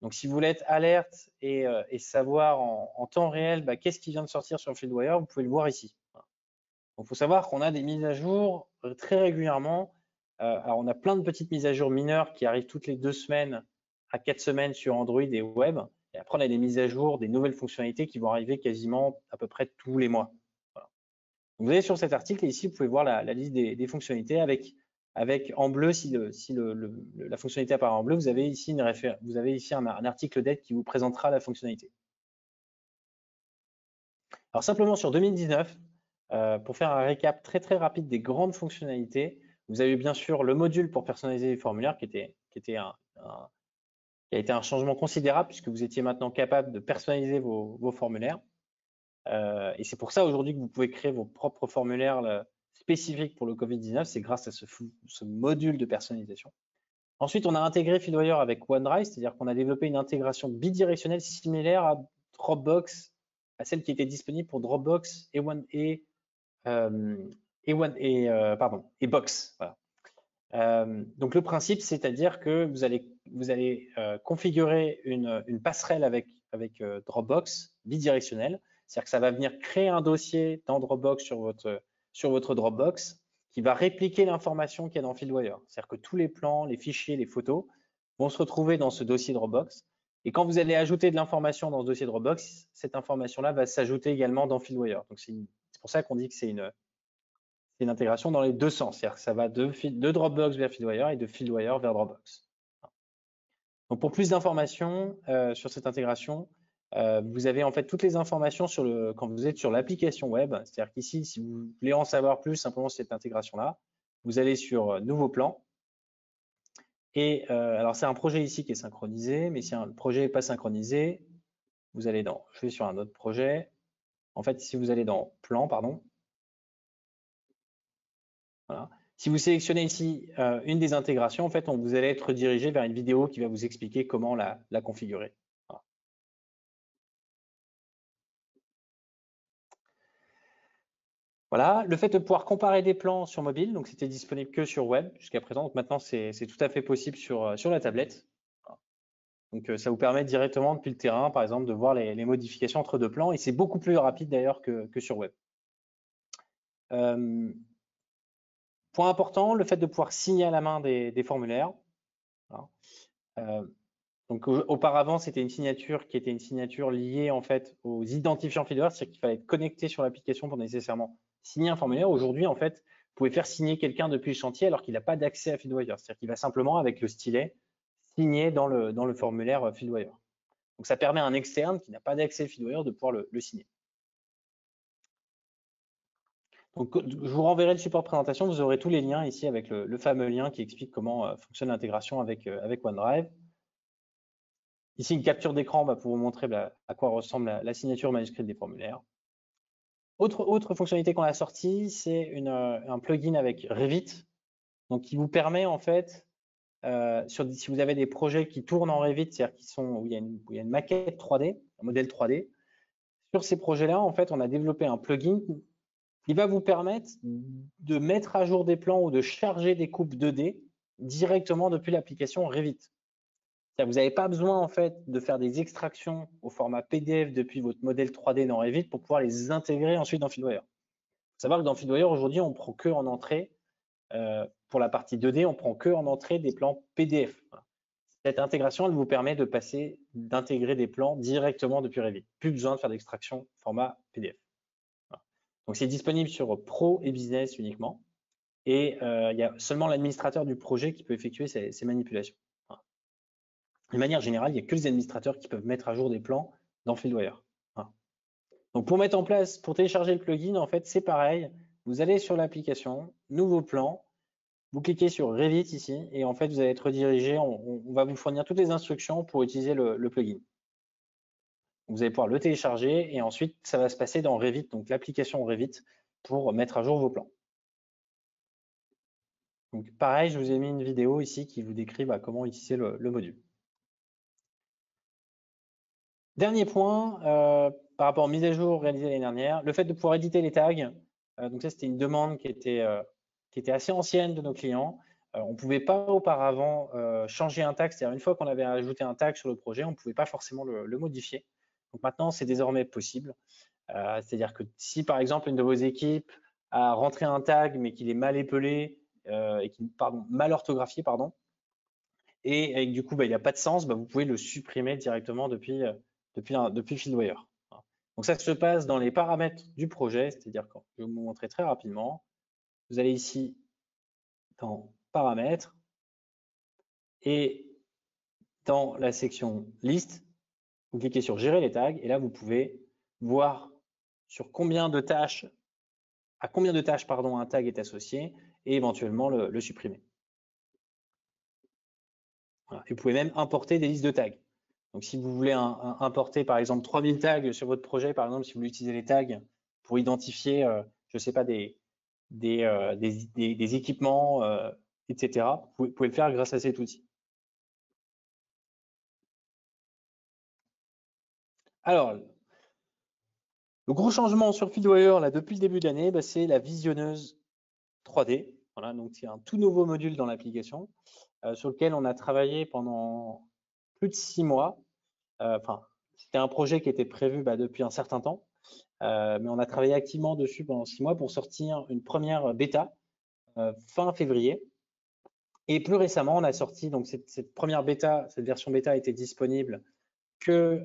Donc, si vous voulez être alerte et savoir en temps réel qu'est-ce qui vient de sortir sur Fieldwire, vous pouvez le voir ici. Donc, il faut savoir qu'on a des mises à jour très régulièrement. Alors, on a plein de petites mises à jour mineures qui arrivent toutes les 2 semaines à 4 semaines sur Android et web. Et après, on a des mises à jour, des nouvelles fonctionnalités qui vont arriver quasiment à peu près tous les mois. Voilà. Donc, vous allez sur cet article et ici, vous pouvez voir la liste des fonctionnalités avec en bleu, si la fonctionnalité apparaît en bleu, vous avez ici un article d'aide qui vous présentera la fonctionnalité. Alors, simplement sur 2019, pour faire un récap très très rapide des grandes fonctionnalités, vous avez bien sûr le module pour personnaliser les formulaires qui a été un changement considérable puisque vous étiez maintenant capable de personnaliser vos formulaires. Et c'est pour ça aujourd'hui que vous pouvez créer vos propres formulaires spécifiques pour le Covid-19, c'est grâce à ce module de personnalisation. Ensuite, on a intégré Feedwire avec OneDrive, c'est-à-dire qu'on a développé une intégration bidirectionnelle similaire à Dropbox, à celle qui était disponible pour Dropbox et Box. Voilà. Donc le principe, c'est-à-dire que vous allez configurer une passerelle avec Dropbox bidirectionnelle, c'est-à-dire que ça va venir créer un dossier dans Dropbox sur votre Dropbox qui va répliquer l'information qu'il y a dans Fieldwire. C'est-à-dire que tous les plans, les fichiers, les photos vont se retrouver dans ce dossier Dropbox. Et quand vous allez ajouter de l'information dans ce dossier Dropbox, cette information-là va s'ajouter également dans Fieldwire. Donc c'est pour ça qu'on dit que c'est une intégration dans les deux sens. C'est-à-dire que ça va de Dropbox vers Fieldwire et de Fieldwire vers Dropbox. Donc pour plus d'informations sur cette intégration, vous avez en fait toutes les informations quand vous êtes sur l'application web. C'est-à-dire qu'ici, si vous voulez en savoir plus simplement sur cette intégration-là, vous allez sur Nouveau plan. Et alors c'est un projet ici qui est synchronisé, mais si un projet n'est pas synchronisé, vous allez je vais sur un autre projet. En fait, si vous allez dans Plan, pardon. Voilà. Si vous sélectionnez ici une des intégrations, en fait, vous allez être redirigé vers une vidéo qui va vous expliquer comment la configurer. Voilà, le fait de pouvoir comparer des plans sur mobile, donc c'était disponible que sur web jusqu'à présent, donc maintenant c'est tout à fait possible sur la tablette. Donc ça vous permet directement depuis le terrain, par exemple, de voir les modifications entre deux plans, et c'est beaucoup plus rapide d'ailleurs que sur web. Point important, le fait de pouvoir signer à la main des formulaires. Voilà. Donc auparavant, c'était une signature qui était une signature liée en fait aux identifiants Fieldwire, c'est-à-dire qu'il fallait être connecté sur l'application pour nécessairement signer un formulaire. Aujourd'hui, en fait, vous pouvez faire signer quelqu'un depuis le chantier alors qu'il n'a pas d'accès à Fieldwire, c'est-à-dire qu'il va simplement avec le stylet signer dans le formulaire Fieldwire. Donc ça permet à un externe qui n'a pas d'accès à Fieldwire de pouvoir le signer. Donc je vous renverrai le support de présentation, vous aurez tous les liens ici avec le fameux lien qui explique comment fonctionne l'intégration avec OneDrive. Ici, une capture d'écran pour vous montrer à quoi ressemble la signature manuscrite des formulaires. Autre fonctionnalité qu'on a sortie, c'est un plugin avec Revit, donc qui vous permet en fait, si vous avez des projets qui tournent en Revit, c'est-à-dire où il y a une maquette 3D, un modèle 3D, sur ces projets-là, en fait, on a développé un plugin qui va vous permettre de mettre à jour des plans ou de charger des coupes 2D directement depuis l'application Revit. Vous n'avez pas besoin en fait de faire des extractions au format PDF depuis votre modèle 3D dans Revit pour pouvoir les intégrer ensuite dans Fieldwire. Il faut savoir que dans Fieldwire aujourd'hui, on prend que en entrée, pour la partie 2D, on prend que en entrée des plans PDF. Voilà. Cette intégration, elle vous permet d'intégrer des plans directement depuis Revit. Plus besoin de faire d'extraction format PDF. Voilà. Donc c'est disponible sur Pro et Business uniquement. Et il y a seulement l'administrateur du projet qui peut effectuer ces manipulations. De manière générale, il n'y a que les administrateurs qui peuvent mettre à jour des plans dans Fieldwire. Voilà. Donc pour télécharger le plugin, en fait, c'est pareil. Vous allez sur l'application, nouveau plan, vous cliquez sur Revit ici, et en fait, vous allez être redirigé. On va vous fournir toutes les instructions pour utiliser le plugin. Vous allez pouvoir le télécharger, et ensuite, ça va se passer dans Revit, donc l'application Revit, pour mettre à jour vos plans. Donc pareil, je vous ai mis une vidéo ici qui vous décrit comment utiliser le module. Dernier point, par rapport aux mises à jour réalisées l'année dernière, le fait de pouvoir éditer les tags. Donc ça, c'était une demande qui était assez ancienne de nos clients. On ne pouvait pas auparavant changer un tag, c'est-à-dire une fois qu'on avait ajouté un tag sur le projet, on ne pouvait pas forcément le modifier. Donc maintenant, c'est désormais possible. C'est-à-dire que si par exemple une de vos équipes a rentré un tag mais qu'il est mal épelé et mal orthographié, et du coup il n'a pas de sens, vous pouvez le supprimer directement depuis Fieldwire. Donc ça se passe dans les paramètres du projet, c'est-à-dire que je vais vous montrer très rapidement. Vous allez ici dans paramètres et dans la section liste, vous cliquez sur gérer les tags et là vous pouvez voir sur à combien de tâches un tag est associé et éventuellement le supprimer. Voilà. Et vous pouvez même importer des listes de tags. Donc, si vous voulez importer, par exemple, 3000 tags sur votre projet, par exemple, si vous voulez utiliser les tags pour identifier, je ne sais pas, des équipements, etc., vous pouvez le faire grâce à cet outil. Alors, le gros changement sur FieldWire, là, depuis le début de l'année, bah, c'est la visionneuse 3D. Voilà, donc c'est un tout nouveau module dans l'application sur lequel on a travaillé pendant plus de 6 mois. Enfin, c'était un projet qui était prévu depuis un certain temps, mais on a travaillé activement dessus pendant 6 mois pour sortir une première bêta fin février. Et plus récemment, on a sorti donc cette première bêta, cette version bêta était disponible que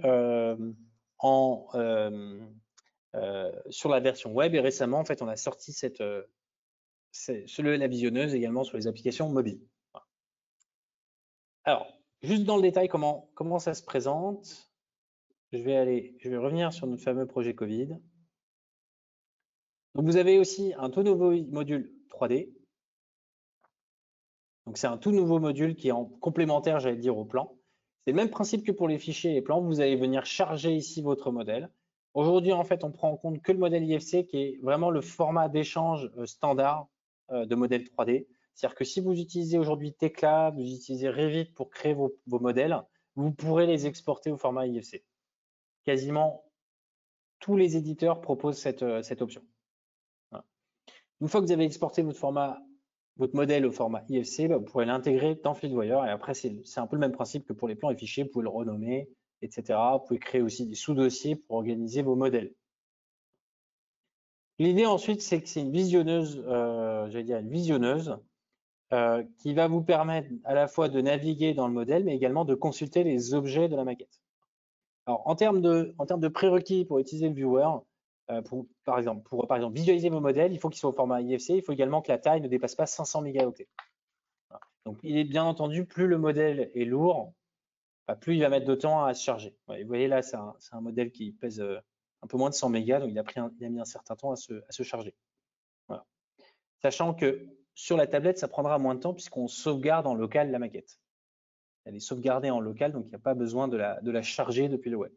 sur la version web, et récemment, en fait, on a sorti la visionneuse également sur les applications mobiles. Voilà. Alors, juste dans le détail, comment ça se présente? Je vais revenir sur notre fameux projet Covid. Donc, vous avez aussi un tout nouveau module 3D. Donc, c'est un tout nouveau module qui est en complémentaire, j'allais dire, au plan. C'est le même principe que pour les fichiers et les plans. Vous allez venir charger ici votre modèle. Aujourd'hui, en fait, on prend en compte que le modèle IFC, qui est vraiment le format d'échange standard de modèle 3D. C'est-à-dire que si vous utilisez aujourd'hui Tekla, vous utilisez Revit pour créer vos modèles, vous pourrez les exporter au format IFC. Quasiment tous les éditeurs proposent cette option. Voilà. Une fois que vous avez exporté votre modèle au format IFC, vous pourrez l'intégrer dans FieldWire. Et après, c'est un peu le même principe que pour les plans et fichiers. Vous pouvez le renommer, etc. Vous pouvez créer aussi des sous-dossiers pour organiser vos modèles. L'idée ensuite, c'est que c'est une visionneuse, qui va vous permettre à la fois de naviguer dans le modèle, mais également de consulter les objets de la maquette. Alors, en termes de prérequis pour utiliser le viewer, pour par exemple visualiser vos modèles, il faut qu'ils soient au format IFC. Il faut également que la taille ne dépasse pas 500 mégaoctets. Voilà. Donc, il est bien entendu, plus le modèle est lourd, plus il va mettre de temps à se charger. Ouais, vous voyez là, c'est un modèle qui pèse un peu moins de 100 mégas, donc il a mis un certain temps à se charger. Voilà. Sachant que sur la tablette, ça prendra moins de temps puisqu'on sauvegarde en local la maquette. Elle est sauvegardée en local, donc il n'y a pas besoin de la charger depuis le web.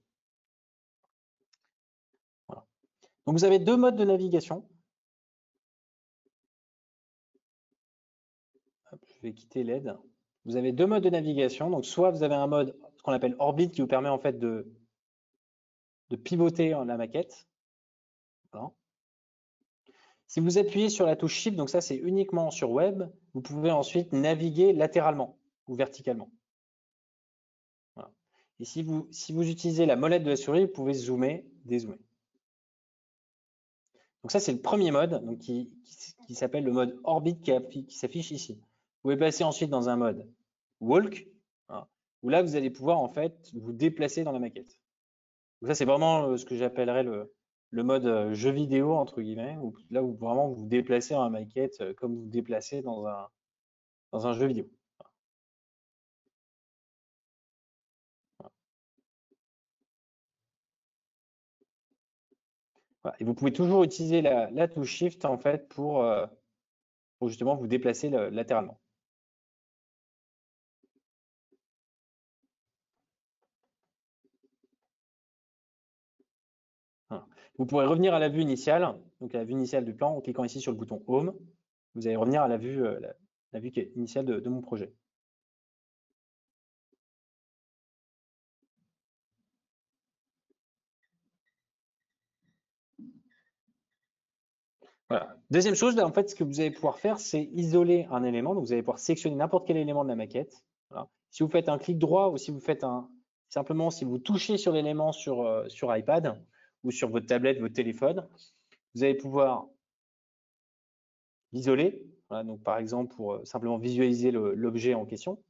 Voilà. Donc vous avez deux modes de navigation. Hop, je vais quitter l'aide. Vous avez deux modes de navigation. Donc soit vous avez un mode, ce qu'on appelle orbite, qui vous permet en fait de pivoter la maquette. Voilà. Si vous appuyez sur la touche Shift, donc ça c'est uniquement sur web, vous pouvez ensuite naviguer latéralement ou verticalement. Voilà. Et si vous utilisez la molette de la souris, vous pouvez zoomer, dézoomer. Donc ça c'est le premier mode, donc qui s'appelle le mode orbite qui s'affiche ici. Vous pouvez passer ensuite dans un mode walk, voilà, où là vous allez pouvoir en fait vous déplacer dans la maquette. Donc ça c'est vraiment ce que j'appellerais le mode jeu vidéo entre guillemets, où là où vraiment vous vous déplacez dans la maquette comme vous vous déplacez dans un jeu vidéo. Voilà. Et vous pouvez toujours utiliser la touche Shift en fait pour justement vous déplacer latéralement. Voilà. Vous pourrez revenir à la vue initiale, donc à la vue initiale du plan en cliquant ici sur le bouton Home. Vous allez revenir à la vue initiale de mon projet. Voilà. Deuxième chose, là, en fait, ce que vous allez pouvoir faire, c'est isoler un élément. Donc, vous allez pouvoir sélectionner n'importe quel élément de la maquette. Voilà. Si vous faites un clic droit ou si vous faites simplement si vous touchez sur l'élément sur iPad ou sur votre tablette, votre téléphone, vous allez pouvoir l'isoler. Voilà, donc, par exemple, pour simplement visualiser l'objet en question.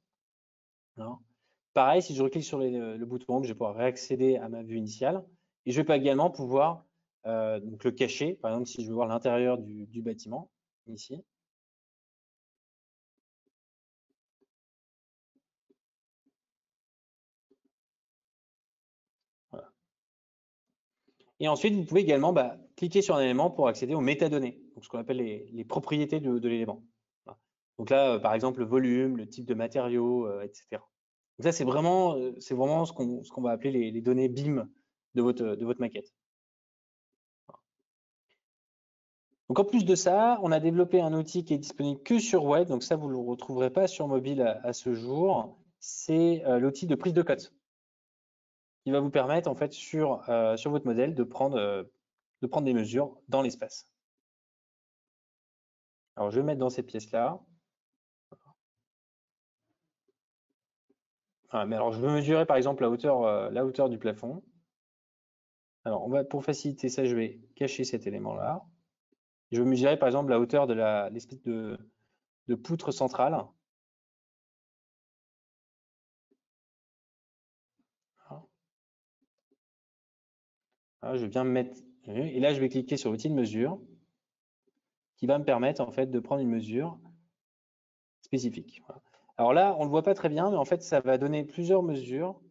Voilà. Pareil, si je reclique sur le bouton Home, je vais pouvoir réaccéder à ma vue initiale. Et je vais également pouvoir donc le cacher. Par exemple, si je veux voir l'intérieur du bâtiment, ici. Voilà. Et ensuite, vous pouvez également cliquer sur un élément pour accéder aux métadonnées, donc ce qu'on appelle les propriétés de l'élément. Voilà. Donc là, par exemple, le volume, le type de matériaux, etc. Donc ça, c'est vraiment ce qu'on va appeler les données BIM de votre maquette. Donc en plus de ça, on a développé un outil qui est disponible que sur web, donc ça, vous ne le retrouverez pas sur mobile à ce jour. C'est l'outil de prise de cote qui va vous permettre, en fait, sur votre modèle de prendre des mesures dans l'espace. Alors, je vais mettre dans cette pièce-là. Ah, mais alors, je veux mesurer, par exemple, la hauteur du plafond. Alors, pour faciliter ça, je vais cacher cet élément-là. Je veux mesurer, par exemple, la hauteur de l'espèce de poutre centrale. Voilà, je viens me mettre, et là, je vais cliquer sur l'outil de mesure qui va me permettre, en fait, de prendre une mesure spécifique. Voilà. Alors là, on ne le voit pas très bien, mais en fait, ça va donner plusieurs mesures.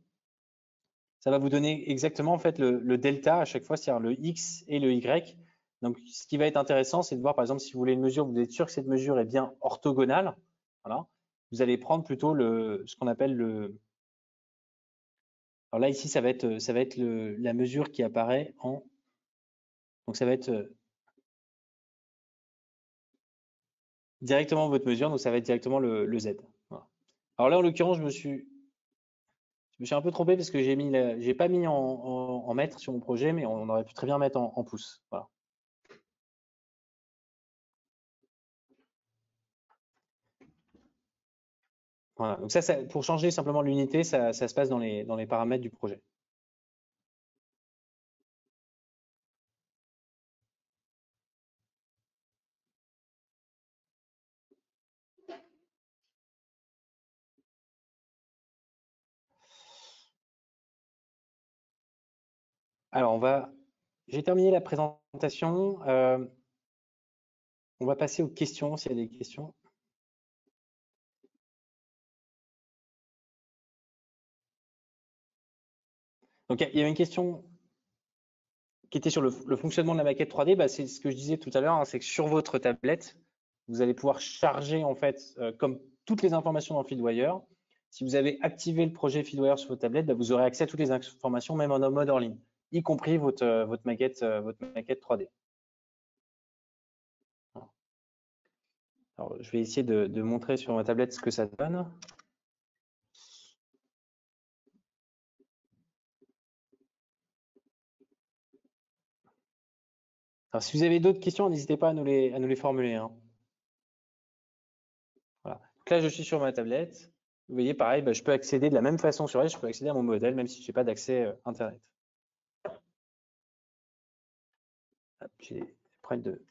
Ça va vous donner exactement, en fait, le delta à chaque fois, c'est-à-dire le X et le Y. Donc, ce qui va être intéressant, c'est de voir, par exemple, si vous voulez une mesure, vous êtes sûr que cette mesure est bien orthogonale. Voilà. Vous allez prendre plutôt ce qu'on appelle le. Alors là, ici, ça va être la mesure qui apparaît en. Donc, ça va être directement votre mesure, donc ça va être directement le Z. Voilà. Alors là, en l'occurrence, je me suis un peu trompé parce que j'ai pas mis en mètres sur mon projet, mais on aurait pu très bien mettre en pouces. Voilà. Voilà. Donc ça, pour changer simplement l'unité, ça se passe dans les paramètres du projet. Alors, j'ai terminé la présentation. On va passer aux questions, s'il y a des questions. Donc, il y avait une question qui était sur le fonctionnement de la maquette 3D. Bah, c'est ce que je disais tout à l'heure, hein, c'est que sur votre tablette, vous allez pouvoir charger, en fait, comme toutes les informations dans FieldWire. Si vous avez activé le projet FieldWire sur votre tablette, bah, vous aurez accès à toutes les informations, même en mode hors ligne, y compris votre maquette 3D. Alors, je vais essayer de montrer sur ma tablette ce que ça donne. Alors, si vous avez d'autres questions, n'hésitez pas à nous les formuler, hein. Voilà. Donc là, je suis sur ma tablette. Vous voyez, pareil, bah, je peux accéder de la même façon sur elle, je peux accéder à mon modèle, même si je n'ai pas d'accès Internet. J'ai des problèmes de.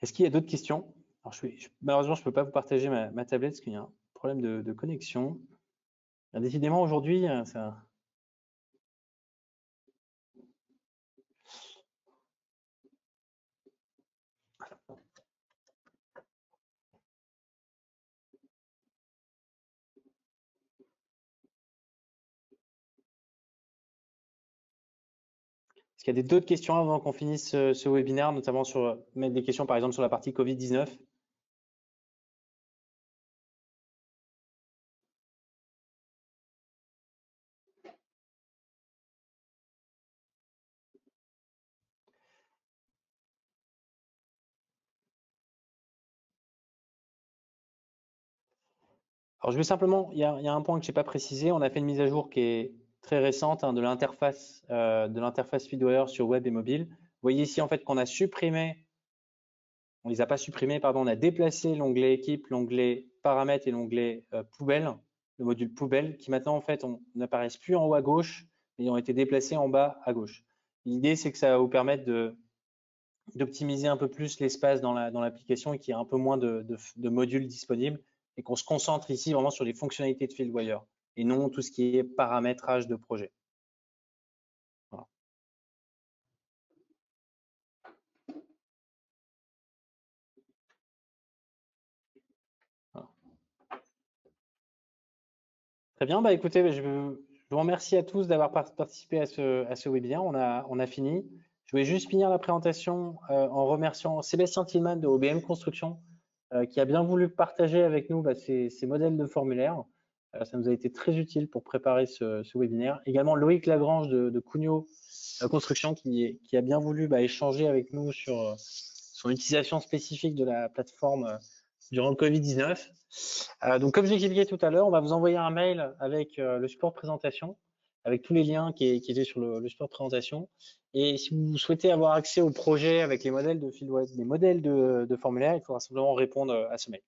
Est-ce qu'il y a d'autres questions? Alors, malheureusement, je ne peux pas vous partager ma tablette parce qu'il y a un problème de connexion. Décidément, aujourd'hui, ça. Est-ce qu'il y a d'autres questions avant qu'on finisse ce webinaire, notamment mettre des questions par exemple sur la partie Covid-19? Alors, je vais simplement, il y a un point que je n'ai pas précisé. On a fait une mise à jour qui est très récente, hein, de l'interface FieldWire sur web et mobile. Vous voyez ici en fait qu'on a supprimé, on les a pas supprimés, pardon, on a déplacé l'onglet équipe, l'onglet paramètres et l'onglet poubelle, le module poubelle, qui maintenant en fait n'apparaissent plus en haut à gauche, mais ont été déplacés en bas à gauche. L'idée, c'est que ça va vous permettre d'optimiser un peu plus l'espace dans l'application et qu'il y ait un peu moins de modules disponibles et qu'on se concentre ici vraiment sur les fonctionnalités de FieldWire et non tout ce qui est paramétrage de projet. Voilà. Voilà. Très bien, bah écoutez, je vous remercie à tous d'avoir participé à ce webinaire. On a fini. Je vais juste finir la présentation en remerciant Sébastien Tillman de OBM Construction qui a bien voulu partager avec nous bah, ces modèles de formulaire. Ça nous a été très utile pour préparer ce webinaire. Également Loïc Lagrange de Cugnot Construction qui a bien voulu bah, échanger avec nous sur son utilisation spécifique de la plateforme durant le Covid-19. Donc, comme j'expliquais tout à l'heure, on va vous envoyer un mail avec le support de présentation, avec tous les liens qui étaient sur le support de présentation. Et si vous souhaitez avoir accès au projet avec les modèles de formulaire, il faudra simplement répondre à ce mail.